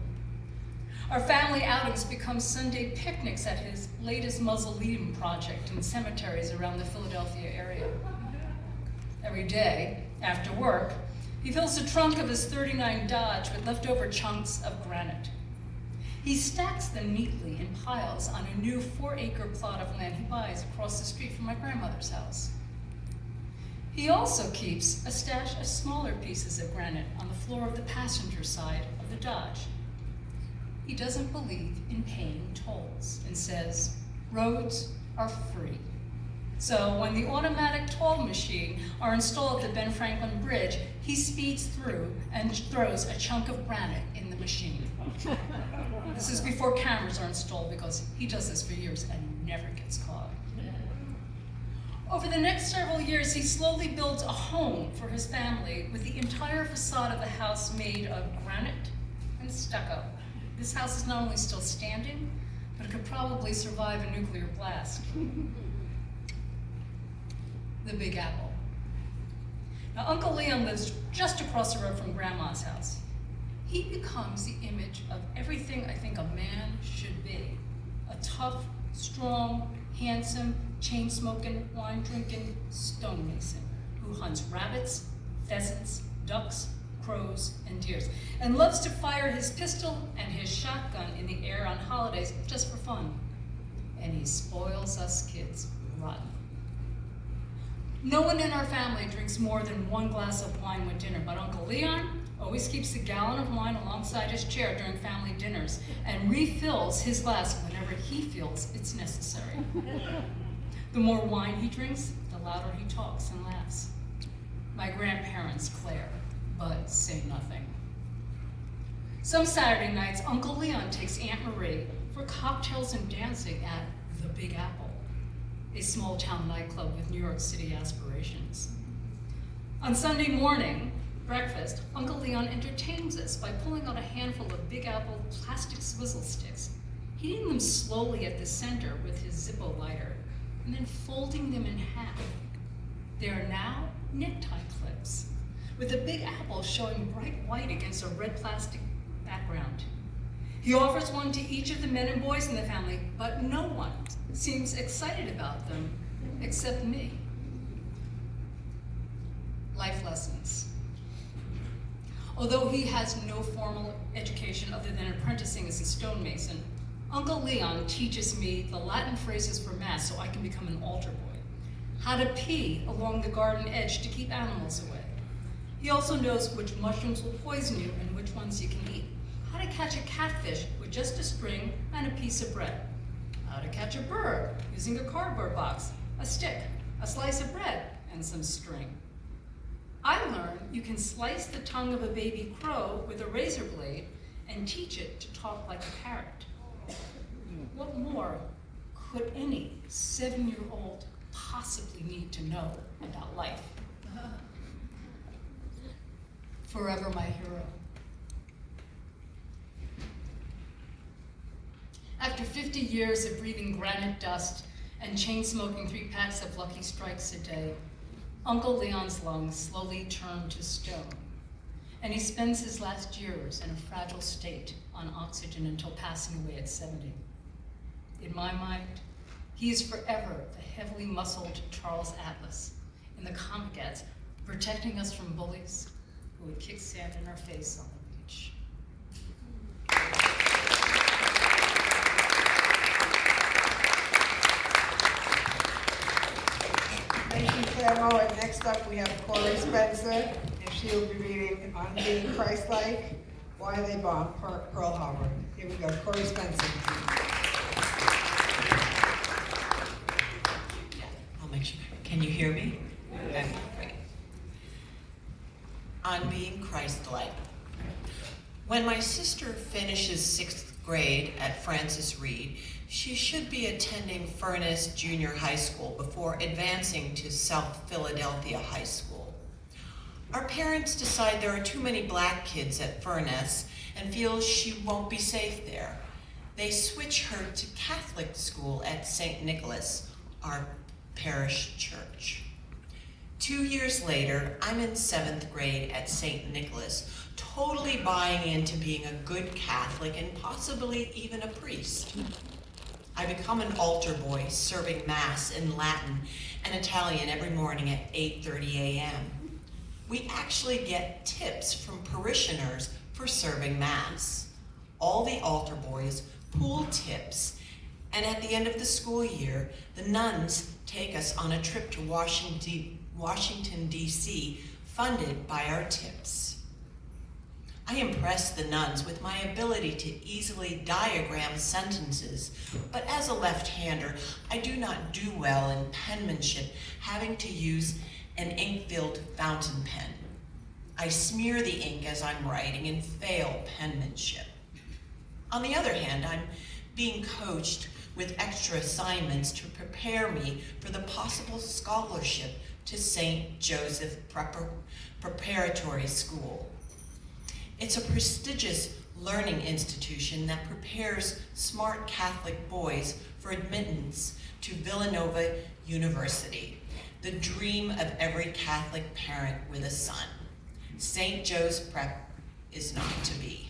Speaker 7: Our family outings become Sunday picnics at his latest mausoleum project in cemeteries around the Philadelphia area. Every day, after work, he fills the trunk of his '39 Dodge with leftover chunks of granite. He stacks them neatly in piles on a new 4-acre plot of land he buys across the street from my grandmother's house. He also keeps a stash of smaller pieces of granite on the floor of the passenger side of the Dodge. He doesn't believe in paying tolls and says roads are free. So when the automatic toll machine are installed at the Ben Franklin Bridge, he speeds through and throws a chunk of granite in the machine. This is before cameras are installed because he does this for years and never gets caught. Over the next several years, he slowly builds a home for his family with the entire facade of the house made of granite and stucco. This house is not only still standing, but it could probably survive a nuclear blast. The Big Apple. Now, Uncle Leon lives just across the road from Grandma's house. He becomes the image of everything I think a man should be. A tough, strong, handsome, chain-smoking, wine-drinking stonemason who hunts rabbits, pheasants, ducks, crows, and deers, and loves to fire his pistol and his shotgun in the air on holidays just for fun. And he spoils us kids rotten. No one in our family drinks more than 1 glass of wine with dinner, but Uncle Leon always keeps a gallon of wine alongside his chair during family dinners and refills his glass whenever he feels it's necessary. The more wine he drinks, the louder he talks and laughs. My grandparents glare, but say nothing. Some Saturday nights, Uncle Leon takes Aunt Marie for cocktails and dancing at the Big Apple, a small town nightclub with New York City aspirations. On Sunday morning, breakfast, Uncle Leon entertains us by pulling out a handful of Big Apple plastic swizzle sticks, heating them slowly at the center with his Zippo lighter, and then folding them in half. They are now necktie clips, with a Big Apple showing bright white against a red plastic background. He offers one to each of the men and boys in the family, but no one seems excited about them except me. Life lessons. Although he has no formal education other than apprenticing as a stonemason, Uncle Leon teaches me the Latin phrases for mass so I can become an altar boy, how to pee along the garden edge to keep animals away. He also knows which mushrooms will poison you and which ones you can eat, how to catch a catfish with just a string and a piece of bread, how to catch a bird using a cardboard box, a stick, a slice of bread, and some string. I learned you can slice the tongue of a baby crow with a razor blade and teach it to talk like a parrot. What more could any 7-year-old possibly need to know about life? Forever my hero. After 50 years of breathing granite dust and chain-smoking 3 packs of Lucky Strikes a day, Uncle Leon's lungs slowly turn to stone, and he spends his last years in a fragile state on oxygen until passing away at 70. In my mind, he is forever the heavily muscled Charles Atlas in the comic ads, protecting us from bullies who would kick sand in our face on the beach.
Speaker 1: Thank you, Clemo. And next up, we have Coree Spencer, and she will be reading On Being Christ-Like, Why They Bombed Pearl Harbor. Here we go, Coree Spencer.
Speaker 8: I'll make sure. Can you hear me? Okay, great. On Being Christ-Like. When my sister finishes 6th grade at Francis Reed, she should be attending Furness Junior High School before advancing to South Philadelphia High School. Our parents decide there are too many black kids at Furness and feel she won't be safe there. They switch her to Catholic school at St. Nicholas, our parish church. 2 years later, I'm in 7th grade at St. Nicholas, totally buying into being a good Catholic and possibly even a priest. I become an altar boy, serving Mass in Latin and Italian every morning at 8:30 a.m. We actually get tips from parishioners for serving Mass. All the altar boys pool tips, and at the end of the school year, the nuns take us on a trip to Washington, D.C., funded by our tips. I impress the nuns with my ability to easily diagram sentences, but as a left-hander, I do not do well in penmanship, having to use an ink-filled fountain pen. I smear the ink as I'm writing and fail penmanship. On the other hand, I'm being coached with extra assignments to prepare me for the possible scholarship to St. Joseph Preparatory School. It's a prestigious learning institution that prepares smart Catholic boys for admittance to Villanova University, the dream of every Catholic parent with a son. St. Joe's Prep is not to be.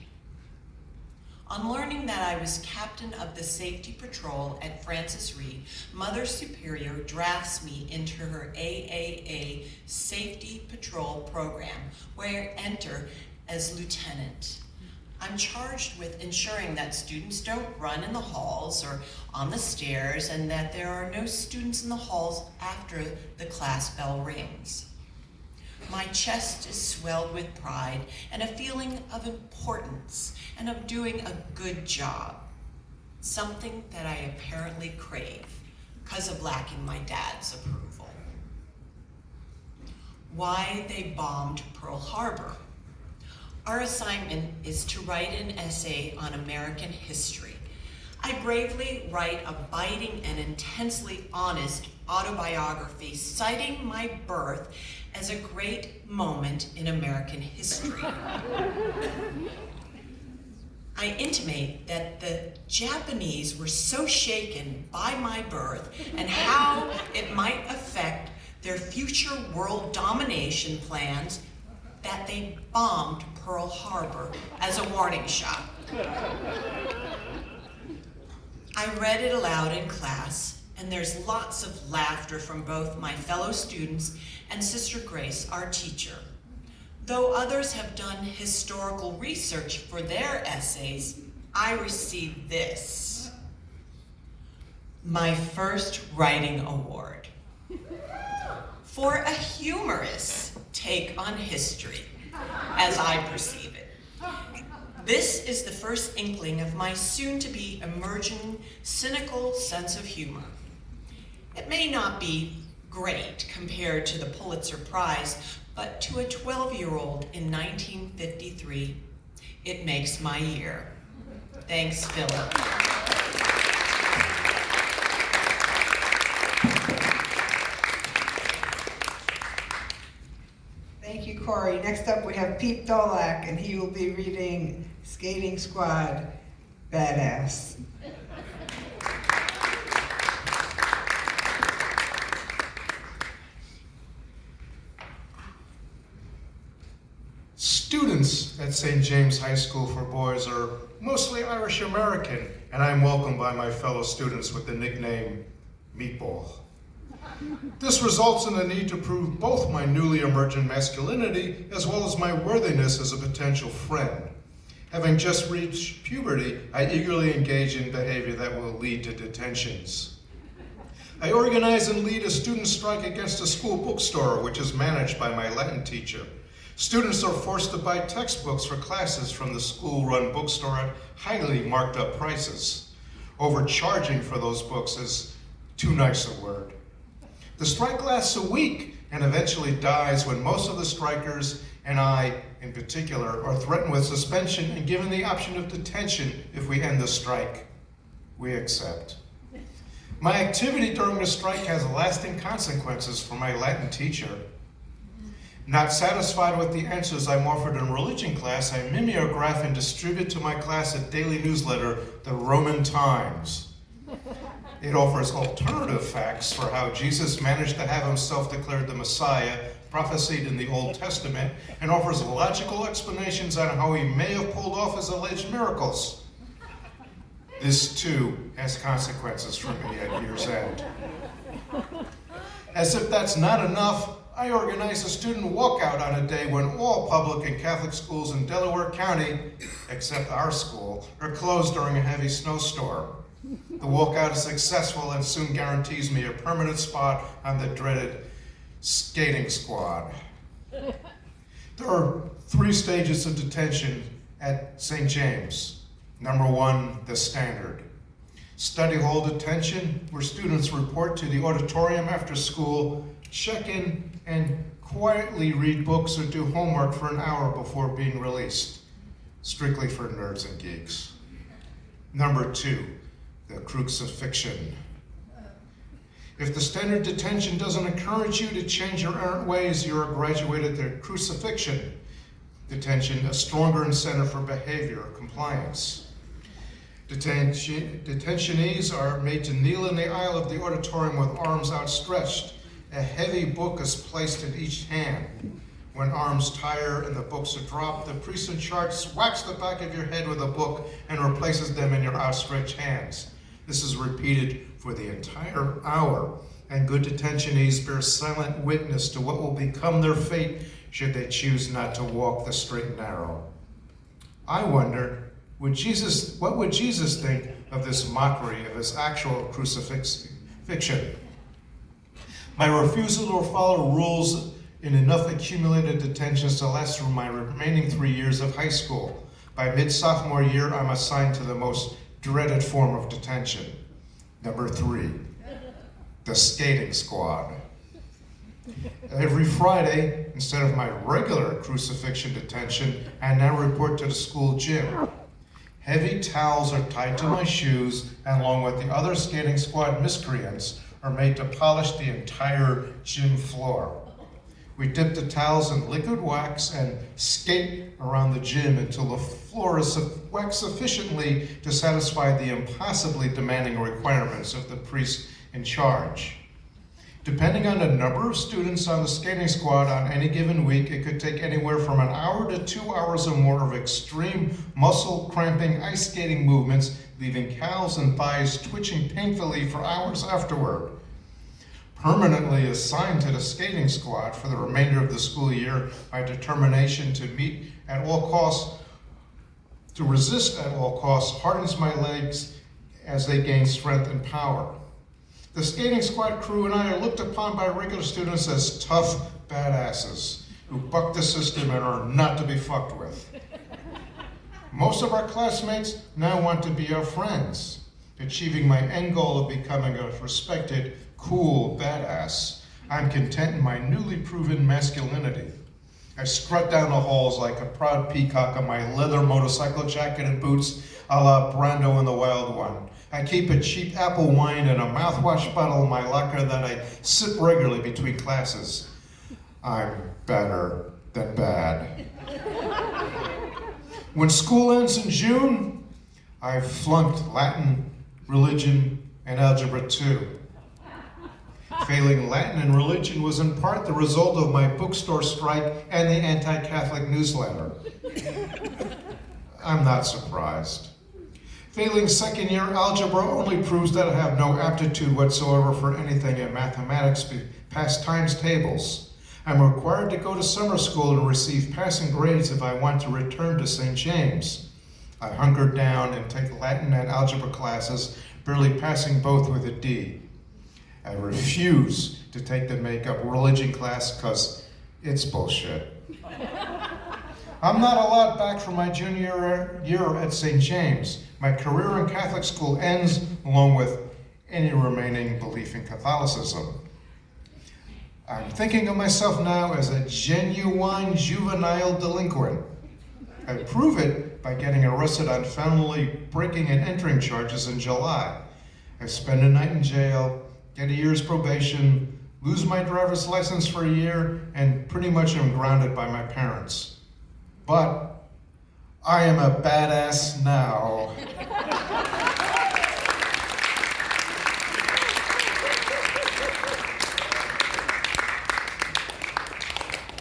Speaker 8: On learning that I was captain of the safety patrol at Francis Reed, Mother Superior drafts me into her AAA safety patrol program, where I enter as lieutenant. I'm charged with ensuring that students don't run in the halls or on the stairs, and that there are no students in the halls after the class bell rings. My chest is swelled with pride and a feeling of importance and of doing a good job, something that I apparently crave because of lacking my dad's approval. Why they bombed Pearl Harbor. Our assignment is to write an essay on American history. I bravely write a biting and intensely honest autobiography citing my birth as a great moment in American history. I intimate that the Japanese were so shaken by my birth and how it might affect their future world domination plans that they bombed Pearl Harbor as a warning shot. I read it aloud in class, and there's lots of laughter from both my fellow students and Sister Grace, our teacher. Though others have done historical research for their essays, I received this: my first writing award for a humorous take on history, as I perceive it. This is the first inkling of my soon-to-be emerging cynical sense of humor. It may not be great compared to the Pulitzer Prize, but to a 12-year-old in 1953, it makes my year. Thanks, Phillip.
Speaker 1: Thank you, Corey. Next up, we have Pete Dolak, and he will be reading Skating Squad, Badass.
Speaker 9: Students at St. James High School for Boys are mostly Irish American, and I am welcomed by my fellow students with the nickname Meatball. This results in the need to prove both my newly emergent masculinity as well as my worthiness as a potential friend. Having just reached puberty, I eagerly engage in behavior that will lead to detentions. I organize and lead a student strike against a school bookstore, which is managed by my Latin teacher. Students are forced to buy textbooks for classes from the school-run bookstore at highly marked up prices. Overcharging for those books is too nice a word. The strike lasts a week and eventually dies when most of the strikers, and I in particular, are threatened with suspension and given the option of detention if we end the strike. We accept. My activity during the strike has lasting consequences for my Latin teacher. Not satisfied with the answers I'm offered in religion class, I mimeograph and distribute to my class a daily newsletter, the Roman Times. It offers alternative facts for how Jesus managed to have himself declared the Messiah, prophesied in the Old Testament, and offers logical explanations on how he may have pulled off his alleged miracles. This, too, has consequences for me at year's end. As if that's not enough, I organize a student walkout on a day when all public and Catholic schools in Delaware County, except our school, are closed during a heavy snowstorm. The walkout is successful and soon guarantees me a permanent spot on the dreaded skating squad. There are 3 stages of detention at St. James. Number 1, the standard. Study hall detention, where students report to the auditorium after school, check in, and quietly read books or do homework for an hour before being released. Strictly for nerds and geeks. Number 2, the crucifixion. If the standard detention doesn't encourage you to change your errant ways, you're graduated to crucifixion detention, a stronger incentive for behavior or compliance. Detainees are made to kneel in the aisle of the auditorium with arms outstretched. A heavy book is placed in each hand. When arms tire and the books are dropped, the priest in charge whacks the back of your head with a book and replaces them in your outstretched hands. This is repeated for the entire hour, and good detentionees bear silent witness to what will become their fate should they choose not to walk the straight and narrow. I wonder, what would Jesus think of this mockery of his actual crucifixion? My refusal to follow rules in enough accumulated detentions to last through my remaining 3 years of high school. By mid-sophomore year, I'm assigned to the most dreaded form of detention. Number 3, the skating squad. Every Friday, instead of my regular crucifixion detention, I now report to the school gym. Heavy towels are tied to my shoes, and along with the other skating squad miscreants, are made to polish the entire gym floor. We dip the towels in liquid wax and skate around the gym until the floor is waxed sufficiently to satisfy the impossibly demanding requirements of the priest in charge. Depending on the number of students on the skating squad on any given week, it could take anywhere from an hour to 2 hours or more of extreme muscle cramping ice skating movements, leaving calves and thighs twitching painfully for hours afterward. Permanently assigned to the skating squad for the remainder of the school year, my determination to meet at all costs, to resist at all costs, hardens my legs as they gain strength and power. The skating squad crew and I are looked upon by regular students as tough badasses who buck the system and are not to be fucked with. Most of our classmates now want to be our friends, achieving my end goal of becoming a respected, cool badass. I'm content in my newly proven masculinity. I strut down the halls like a proud peacock on my leather motorcycle jacket and boots a la Brando in The Wild One. I keep a cheap apple wine and a mouthwash bottle in my locker that I sip regularly between classes. I'm better than bad. When school ends in June, I've flunked Latin, religion, and algebra 2. Failing Latin and religion was in part the result of my bookstore strike and the anti-Catholic newsletter. I'm not surprised. Failing second year algebra only proves that I have no aptitude whatsoever for anything in mathematics past times tables. I'm required to go to summer school and receive passing grades if I want to return to St. James. I hunker down and take Latin and algebra classes, barely passing both with a D. I refuse to take the make-up religion class because it's bullshit. I'm not allowed back from my junior year at St. James. My career in Catholic school ends along with any remaining belief in Catholicism. I'm thinking of myself now as a genuine juvenile delinquent. I prove it by getting arrested on felony breaking and entering charges in July. I spend a night in jail, get a year's probation, lose my driver's license for a year, and pretty much am grounded by my parents. But I am a badass now.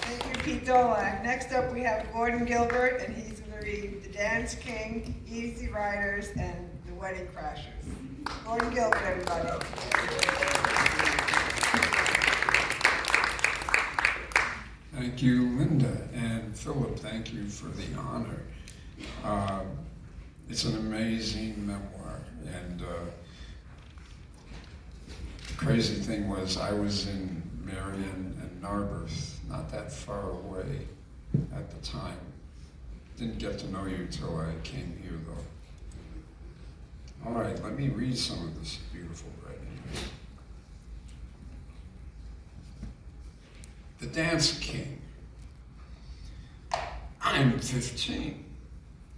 Speaker 1: Thank you, Pete Dolak. Next up, we have Gordon Gilbert, and he's going to read The Dance King, Easy Riders, and The Wedding Crashers. Gordon Gilbert, everybody.
Speaker 10: Thank you, Linda, and Philip, thank you for the honor. It's an amazing memoir, and the crazy thing was I was in Marion and Narberth, not that far away at the time. Didn't get to know you till I came here, though. All right, let me read some of this beautiful writing. The Dance King. I'm 15.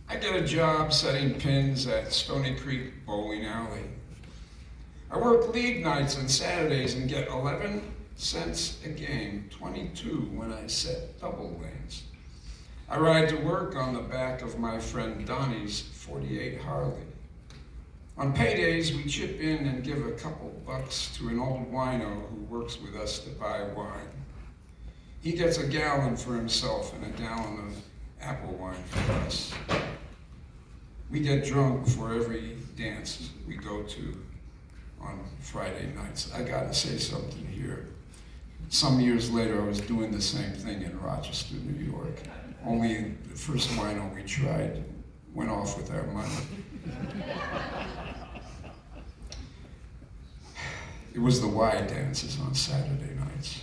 Speaker 10: I get a job setting pins at Stony Creek Bowling Alley. I work league nights and Saturdays and get 11 cents a game, 22 when I set double lanes. I ride to work on the back of my friend Donnie's 48 Harley. On paydays, we chip in and give a couple bucks to an old wino who works with us to buy wine. He gets a gallon for himself and a gallon of apple wine for us. We get drunk for every dance we go to on Friday nights. I gotta say something here. Some years later, I was doing the same thing in Rochester, New York. Only the first wino we tried went off with our money. It was the Y dances on Saturday nights.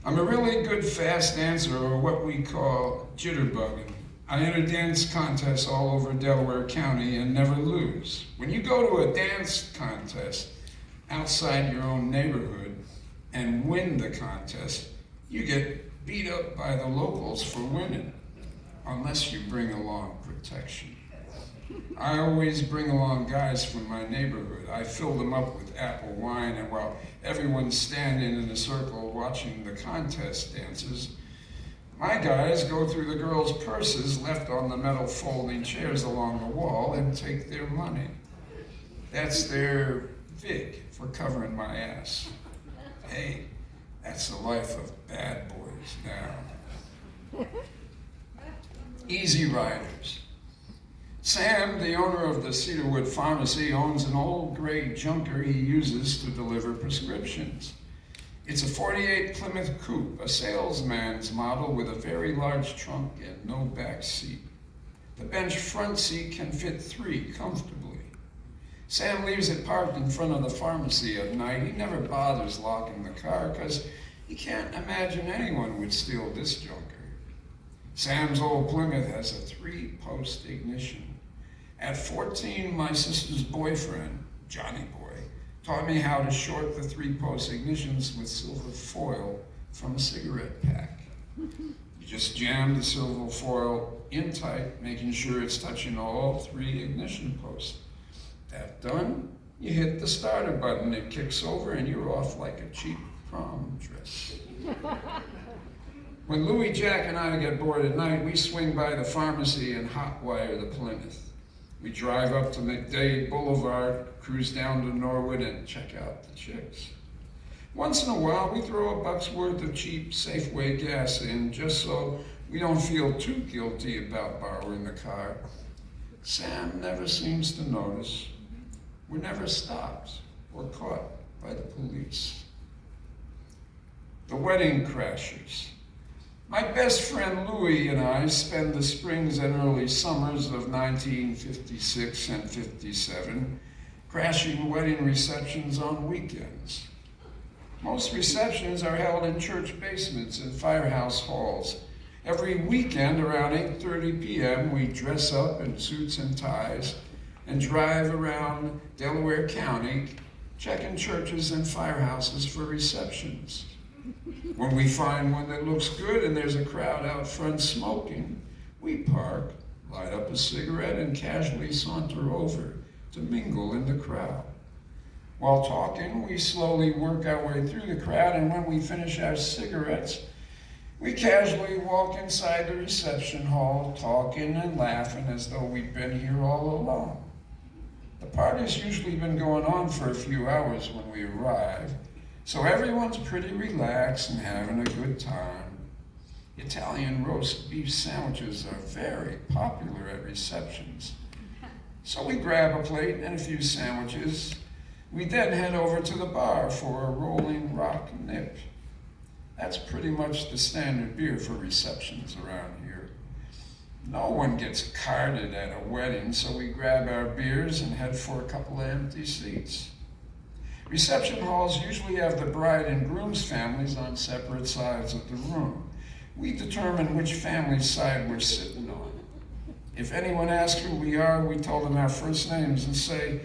Speaker 10: I'm a really good fast dancer, or what we call jitterbugging. I enter dance contests all over Delaware County and never lose. When you go to a dance contest outside your own neighborhood and win the contest, you get beat up by the locals for winning, unless you bring along protection. I always bring along guys from my neighborhood. I fill them up with apple wine, and while everyone's standing in a circle watching the contest dances, my guys go through the girls' purses left on the metal folding chairs along the wall and take their money. That's their vig for covering my ass. Hey, that's the life of bad boys now. Easy Riders. Sam, the owner of the Cedarwood Pharmacy, owns an old gray junker he uses to deliver prescriptions. It's a 48 Plymouth Coupe, a salesman's model with a very large trunk and no back seat. The bench front seat can fit 3 comfortably. Sam leaves it parked in front of the pharmacy at night. He never bothers locking the car because he can't imagine anyone would steal this junker. Sam's old Plymouth has a 3-post ignition. At 14, my sister's boyfriend, Johnny Boy, taught me how to short the 3-post ignitions with silver foil from a cigarette pack. You just jam the silver foil in tight, making sure it's touching all 3 ignition posts. That done, you hit the starter button, it kicks over, and you're off like a cheap prom dress. When Louie, Jack, and I get bored at night, we swing by the pharmacy and hotwire the Plymouth. We drive up to McDade Boulevard, cruise down to Norwood, and check out the chicks. Once in a while, we throw a buck's worth of cheap Safeway gas in, just so we don't feel too guilty about borrowing the car. Sam never seems to notice. We're never stopped or caught by the police. The Wedding Crashers. My best friend Louie and I spend the springs and early summers of 1956 and 57 crashing wedding receptions on weekends. Most receptions are held in church basements and firehouse halls. Every weekend around 8:30 p.m. we dress up in suits and ties and drive around Delaware County checking churches and firehouses for receptions. When we find one that looks good and there's a crowd out front smoking, we park, light up a cigarette, and casually saunter over to mingle in the crowd. While talking, we slowly work our way through the crowd, and when we finish our cigarettes, we casually walk inside the reception hall, talking and laughing as though we'd been here all along. The party's usually been going on for a few hours when we arrive, so everyone's pretty relaxed and having a good time. Italian roast beef sandwiches are very popular at receptions. So we grab a plate and a few sandwiches. We then head over to the bar for a Rolling Rock nip. That's pretty much the standard beer for receptions around here. No one gets carded at a wedding, so we grab our beers and head for a couple of empty seats. Reception halls usually have the bride and groom's families on separate sides of the room. We determine which family's side we're sitting on. If anyone asks who we are, we tell them our first names and say,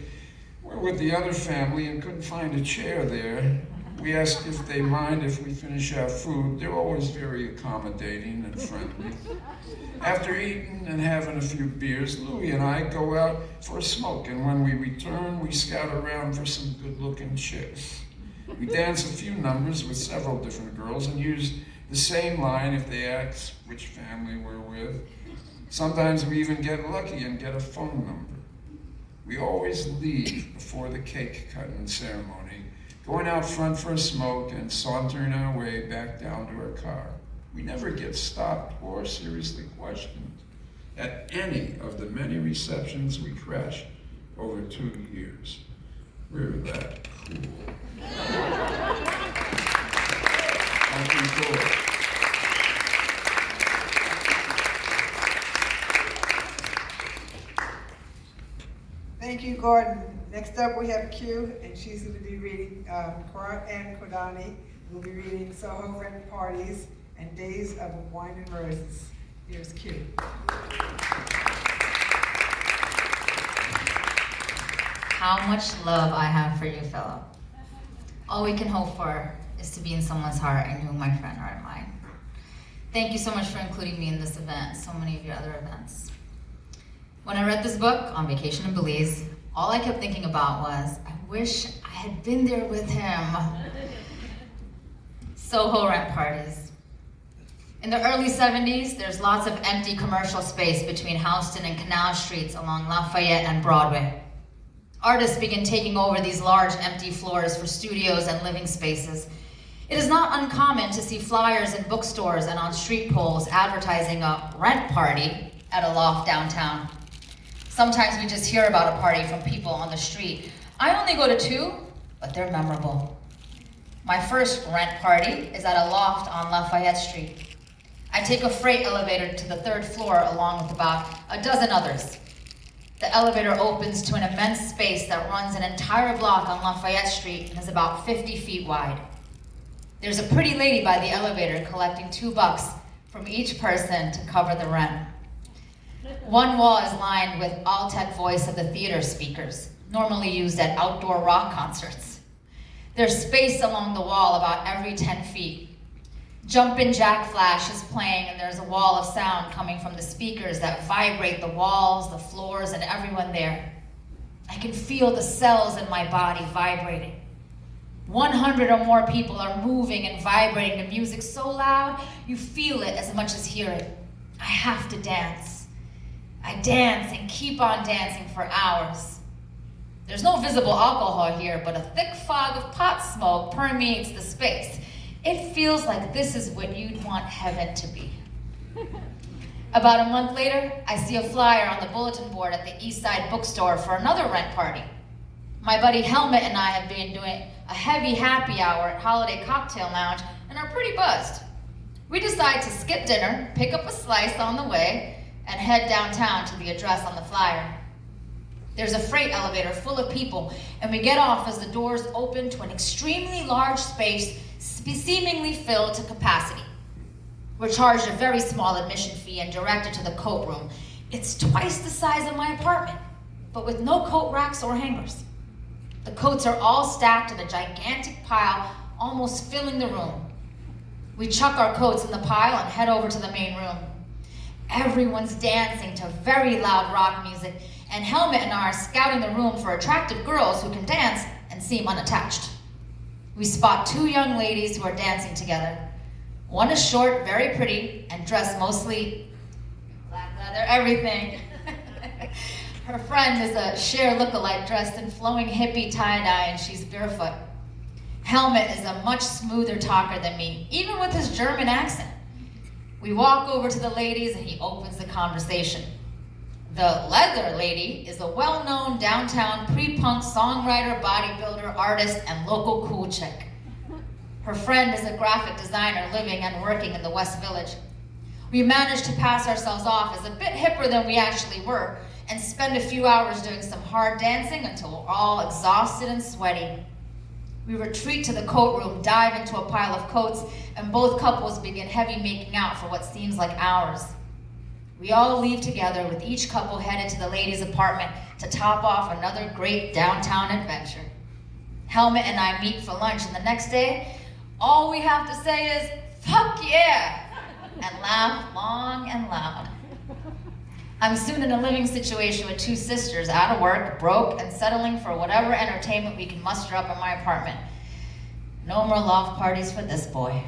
Speaker 10: we're with the other family and couldn't find a chair there. We ask if they mind if we finish our food. They're always very accommodating and friendly. After eating and having a few beers, Louie and I go out for a smoke, and when we return, we scout around for some good-looking chicks. We dance a few numbers with several different girls and use the same line if they ask which family we're with. Sometimes we even get lucky and get a phone number. We always leave before the cake cutting ceremony, going out front for a smoke and sauntering our way back down to our car. We never get stopped or seriously questioned at any of the many receptions we crashed over 2 years. We're that cool. Cool.
Speaker 1: Thank you, Gordon. Next up, we have Q, and she's going to be reading, Coree and Donnie will be reading Soho Rent Parties and Days of Wine and Roses. Here's Q.
Speaker 11: How much love I have for you, Phillip. All we can hope for is to be in someone's heart, and you, my friend, are in mine. Thank you so much for including me in this event and so many of your other events. When I read this book on vacation in Belize, all I kept thinking about was, I wish I had been there with him. Soho rent parties. In the early 70s, there's lots of empty commercial space between Houston and Canal Streets along Lafayette and Broadway. Artists begin taking over these large empty floors for studios and living spaces. It is not uncommon to see flyers in bookstores and on street poles advertising a rent party at a loft downtown. Sometimes we just hear about a party from people on the street. I only go to 2, but they're memorable. My first rent party is at a loft on Lafayette Street. I take a freight elevator to the 3rd floor along with about a dozen others. The elevator opens to an immense space that runs an entire block on Lafayette Street and is about 50 feet wide. There's a pretty lady by the elevator collecting $2 from each person to cover the rent. One wall is lined with all-tech voice of the theater speakers, normally used at outdoor rock concerts. There's space along the wall about every 10 feet. Jumpin' Jack Flash is playing, and there's a wall of sound coming from the speakers that vibrate the walls, the floors, and everyone there. I can feel the cells in my body vibrating. 100 or more people are moving and vibrating the music so loud, you feel it as much as hear it. I have to dance. I dance and keep on dancing for hours. There's no visible alcohol here, but a thick fog of pot smoke permeates the space. It feels like this is what you'd want heaven to be. About a month later, I see a flyer on the bulletin board at the East Side bookstore for another rent party. My buddy Helmut and I have been doing a heavy happy hour at Holiday Cocktail Lounge and are pretty buzzed. We decide to skip dinner, pick up a slice on the way, and head downtown to the address on the flyer. There's a freight elevator full of people, and we get off as the doors open to an extremely large space seemingly filled to capacity. We're charged a very small admission fee and directed to the coat room. It's twice the size of my apartment, but with no coat racks or hangers. The coats are all stacked in a gigantic pile, almost filling the room. We chuck our coats in the pile and head over to the main room. Everyone's dancing to very loud rock music, and Helmut and I are scouting the room for attractive girls who can dance and seem unattached. We spot 2 young ladies who are dancing together. One is short, very pretty, and dressed mostly black leather, everything. Her friend is a Cher lookalike dressed in flowing hippie tie-dye, and she's barefoot. Helmut is a much smoother talker than me, even with his German accent. We walk over to the ladies and he opens the conversation. The leather lady is a well-known downtown pre-punk songwriter, bodybuilder, artist, and local cool chick. Her friend is a graphic designer living and working in the West Village. We managed to pass ourselves off as a bit hipper than we actually were and spend a few hours doing some hard dancing until we're all exhausted and sweaty. We retreat to the coat room, dive into a pile of coats, and both couples begin heavy making out for what seems like hours. We all leave together, with each couple headed to the ladies' apartment to top off another great downtown adventure. Helmut and I meet for lunch, and the next day, all we have to say is, "Fuck yeah!" and laugh long and loud. I'm soon in a living situation with 2 sisters, out of work, broke, and settling for whatever entertainment we can muster up in my apartment. No more loft parties for this boy.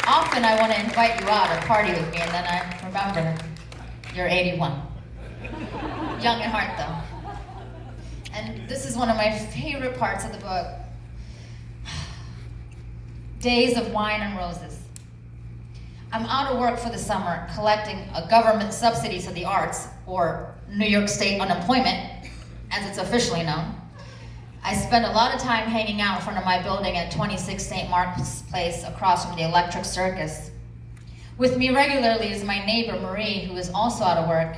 Speaker 11: Often I want to invite you out or party with me, and then I remember you're 81. Young at heart, though. And This is one of my favorite parts of the book. Days of Wine and Roses. I'm out of work for the summer collecting a government subsidy to the arts, or New York State unemployment, as it's officially known. I spend a lot of time hanging out in front of my building at 26 St. Mark's Place across from the Electric Circus. With me regularly is my neighbor Marie, who is also out of work.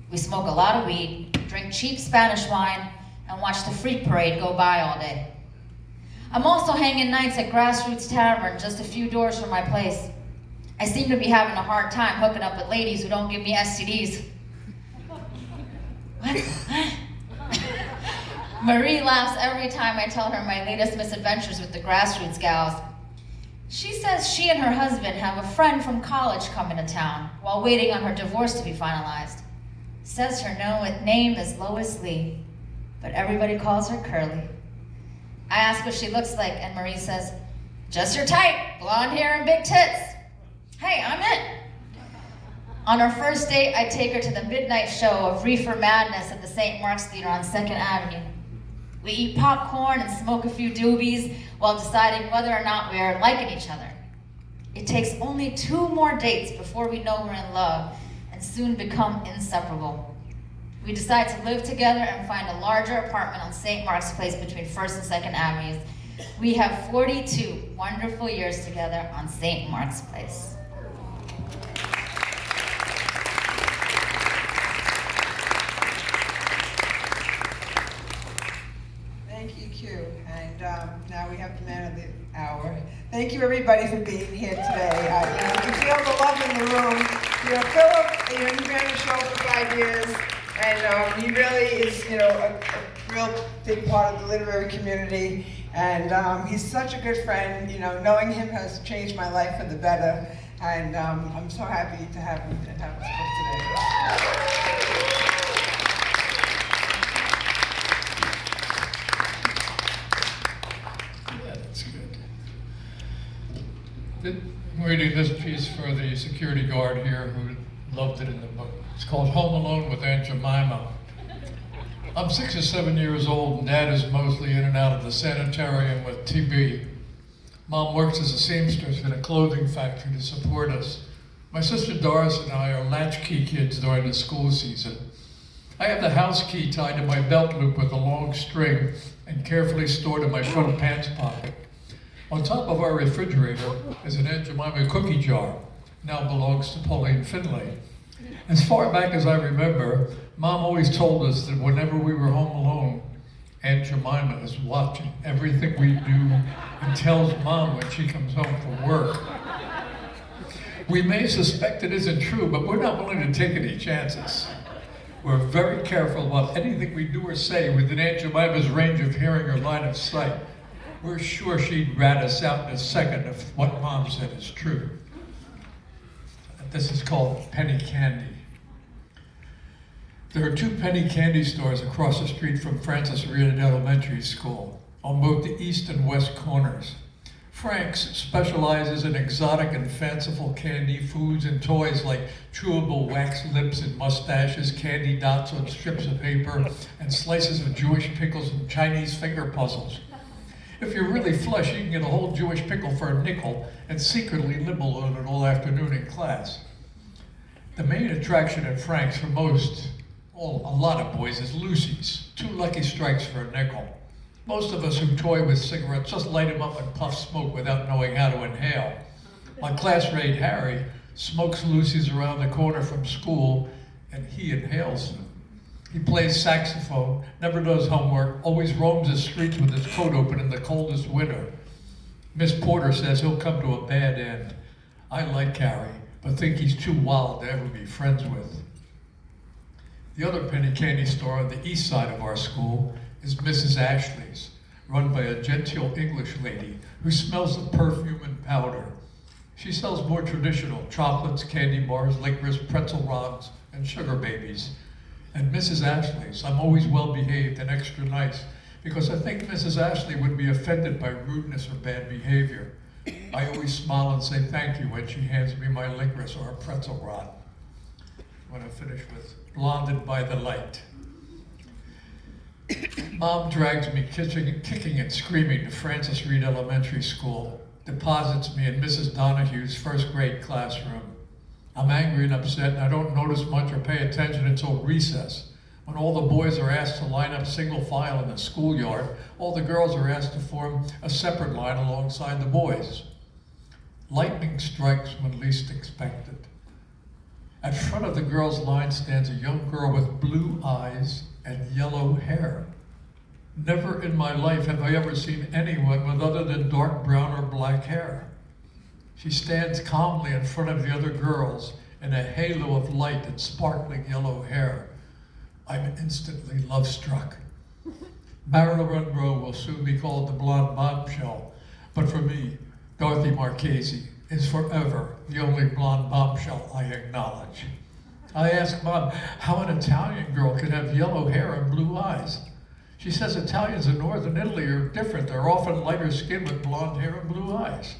Speaker 11: We smoke a lot of weed, drink cheap Spanish wine, and watch the Freak Parade go by all day. I'm also hanging nights at Grassroots Tavern, just a few doors from my place. I seem to be having a hard time hooking up with ladies who don't give me STDs. What? Marie laughs every time I tell her my latest misadventures with the Grassroots gals. She says she and her husband have a friend from college coming to town while waiting on her divorce to be finalized. Says her name is Lois Lee, but everybody calls her Curly. I ask what she looks like, and Marie says, just your type, blonde hair and big tits. Hey, I'm it. On our first date, I take her to the midnight show of Reefer Madness at the St. Mark's Theater on 2nd Avenue. We eat popcorn and smoke a few doobies while deciding whether or not we are liking each other. It takes only 2 more dates before we know we're in love and soon become inseparable. We decide to live together and find a larger apartment on St. Mark's Place between 1st and 2nd Avenues. We have 42 wonderful years together on St. Mark's Place.
Speaker 1: Thank you, Q. And now we have the man of the hour. Thank you, everybody, for being here today. You can feel the love in the room. Philip, he's been on the show for 5 years, and he really is, a real big part of the literary community. And he's such a good friend. Knowing him has changed my life for the better. And I'm so happy to have him and have this book today.
Speaker 12: I'm reading this piece for the security guard here who loved it in the book. It's called Home Alone with Aunt Jemima. I'm 6 or 7 years old, and Dad is mostly in and out of the sanitarium with TB. Mom works as a seamstress in a clothing factory to support us. My sister Doris and I are latchkey kids during the school season. I have the house key tied to my belt loop with a long string and carefully stored in my front pants pocket. On top of our refrigerator is an Aunt Jemima cookie jar, now belongs to Pauline Finlay. As far back as I remember, Mom always told us that whenever we were home alone, Aunt Jemima is watching everything we do and tells Mom when she comes home from work. We may suspect it isn't true, but we're not willing to take any chances. We're very careful about anything we do or say within Aunt Jemima's range of hearing or line of sight. We're sure she'd rat us out in a second if what Mom said is true. This is called penny candy. There are 2 penny candy stores across the street from Francis Reed Elementary School, on both the east and west corners. Frank's specializes in exotic and fanciful candy, foods, and toys like chewable wax lips and mustaches, candy dots on strips of paper, and slices of Jewish pickles and Chinese finger puzzles. If you're really flush, you can get a whole Jewish pickle for a nickel and secretly nibble on it all afternoon in class. The main attraction at Frank's for a lot of boys is Lucy's, 2 Lucky Strikes for a nickel. Most of us who toy with cigarettes just light them up and puff smoke without knowing how to inhale. My classmate Harry smokes Lucy's around the corner from school, and he inhales them. He plays saxophone, never does homework, always roams the streets with his coat open in the coldest winter. Miss Porter says he'll come to a bad end. I like Harry, but think he's too wild to ever be friends with. The other penny candy store on the east side of our school is Mrs. Ashley's, run by a genteel English lady who smells of perfume and powder. She sells more traditional chocolates, candy bars, licorice, pretzel rods, and sugar babies. And Mrs. Ashley's, I'm always well behaved and extra nice because I think Mrs. Ashley would be offended by rudeness or bad behavior. I always smile and say thank you when she hands me my licorice or a pretzel rod. I'm going to finish with Blonded by the Light. Mom drags me kicking and screaming to Francis Reed Elementary School, deposits me in Mrs. Donahue's first grade classroom. I'm angry and upset, and I don't notice much or pay attention until recess, when all the boys are asked to line up single file in the schoolyard. All the girls are asked to form a separate line alongside the boys. Lightning strikes when least expected. At front of the girls' line stands a young girl with blue eyes and yellow hair. Never in my life have I ever seen anyone with other than dark brown or black hair. She stands calmly in front of the other girls in a halo of light and sparkling yellow hair. I'm instantly love-struck. Marilyn Monroe will soon be called the blonde bombshell, but for me, Dorothy Marchese is forever the only blonde bombshell I acknowledge. I ask Mom how an Italian girl can have yellow hair and blue eyes. She says Italians in northern Italy are different. They're often lighter skinned with blonde hair and blue eyes.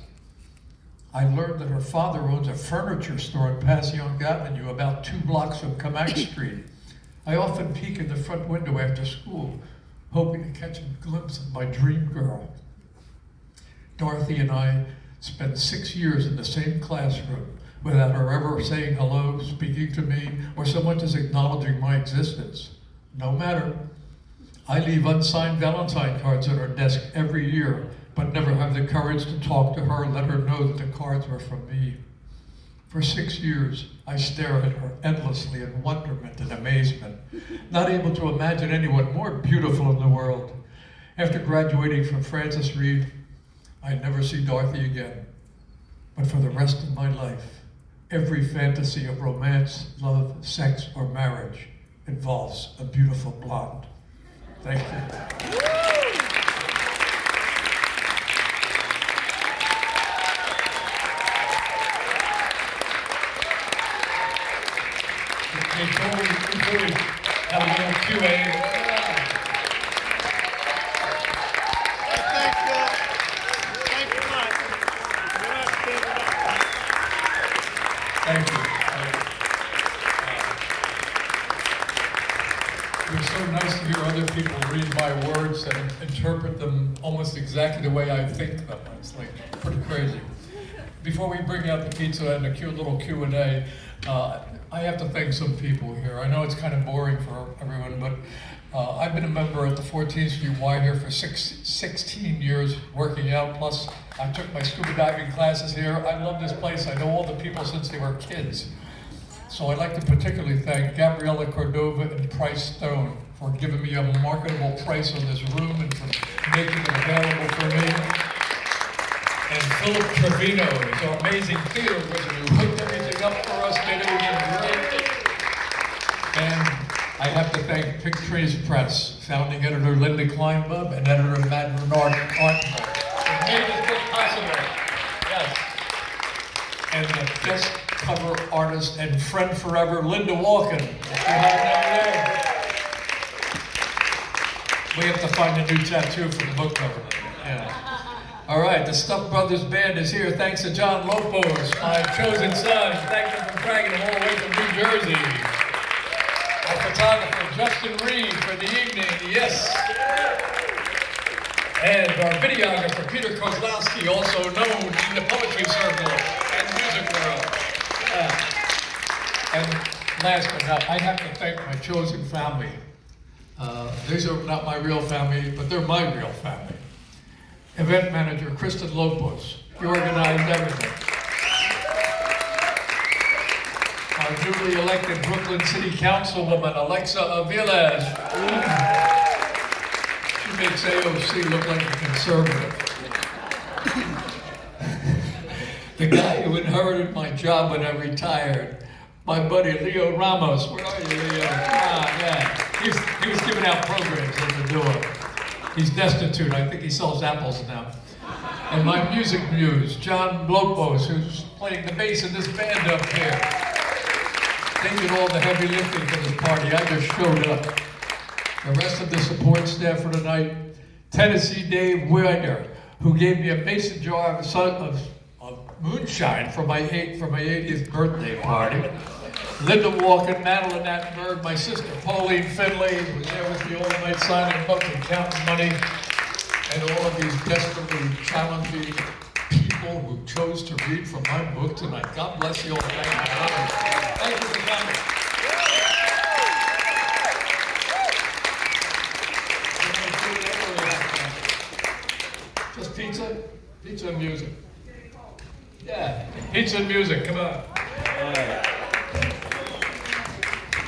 Speaker 12: I learned that her father owns a furniture store on Passyunk Avenue, about 2 blocks from Camac Street. I often peek in the front window after school, hoping to catch a glimpse of my dream girl. Dorothy and I spent 6 years in the same classroom without her ever saying hello, speaking to me, or so much as acknowledging my existence. No matter. I leave unsigned Valentine cards on her desk every year, but never have the courage to talk to her and let her know that the cards were from me. For 6 years, I stare at her endlessly in wonderment and amazement, not able to imagine anyone more beautiful in the world. After graduating from Francis Reed, I'd never see Dorothy again. But for the rest of my life, every fantasy of romance, love, sex, or marriage involves a beautiful blonde. Thank you. Before we have a little Q&A. Thank you. It's so nice to hear other people read my words and interpret them almost exactly the way I think them. It's like pretty crazy. Before we bring out the pizza and a cute little Q&A, I have to thank some people here. I know it's kind of boring for everyone, but I've been a member at the 14th Street Y here for 16 years working out, plus I took my scuba diving classes here. I love this place. I know all the people since they were kids. So I'd like to particularly thank Gabriella Cordova and Price Stone for giving me a marketable price on this room and for making it available for me. And Philip Trevino, his amazing theater wizard who hooked everything up for us, made everything great. And I have to thank Pictures Press, founding editor Linda Kleinbub and editor Matt Bernard Artmore, who made this book possible. Yes. And the best cover artist and friend forever, Linda Walken. We have to find a new tattoo for the book cover. Yeah. All right, the Stuff Brothers Band is here. Thanks to John Lopez, my chosen son. Thank him for dragging him all the way from New Jersey. Our photographer, Justin Reed, for the evening. Yes. And our videographer, Peter Kozlowski, also known in the poetry circle and music world. And last but not, I have to thank my chosen family. These are not my real family, but they're my real family. Event manager, Kristen Lopez. He organized everything. Our newly elected Brooklyn City Councilwoman, Alexa Aviles. She makes AOC look like a conservative. The guy who inherited my job when I retired, my buddy Leo Ramos. Where are you, Leo? Yeah. He was giving out programs at the door. He's destitute. I think he sells apples now. And my music muse, John Lopez, who's playing the bass in this band up here. They did all the heavy lifting for this party. I just showed up. The rest of the support staff for tonight, Tennessee Dave Wider, who gave me a mason jar of moonshine for my 80th birthday party. Linda Walker, Madeline Attenberg, my sister Pauline Finley, who was there with me all night signing books and counting money, and all of these desperately challenging people who chose to read from my book tonight. God bless you all. Thank you. Thank you for coming. Just pizza? Pizza and music. Yeah, pizza and music, come on.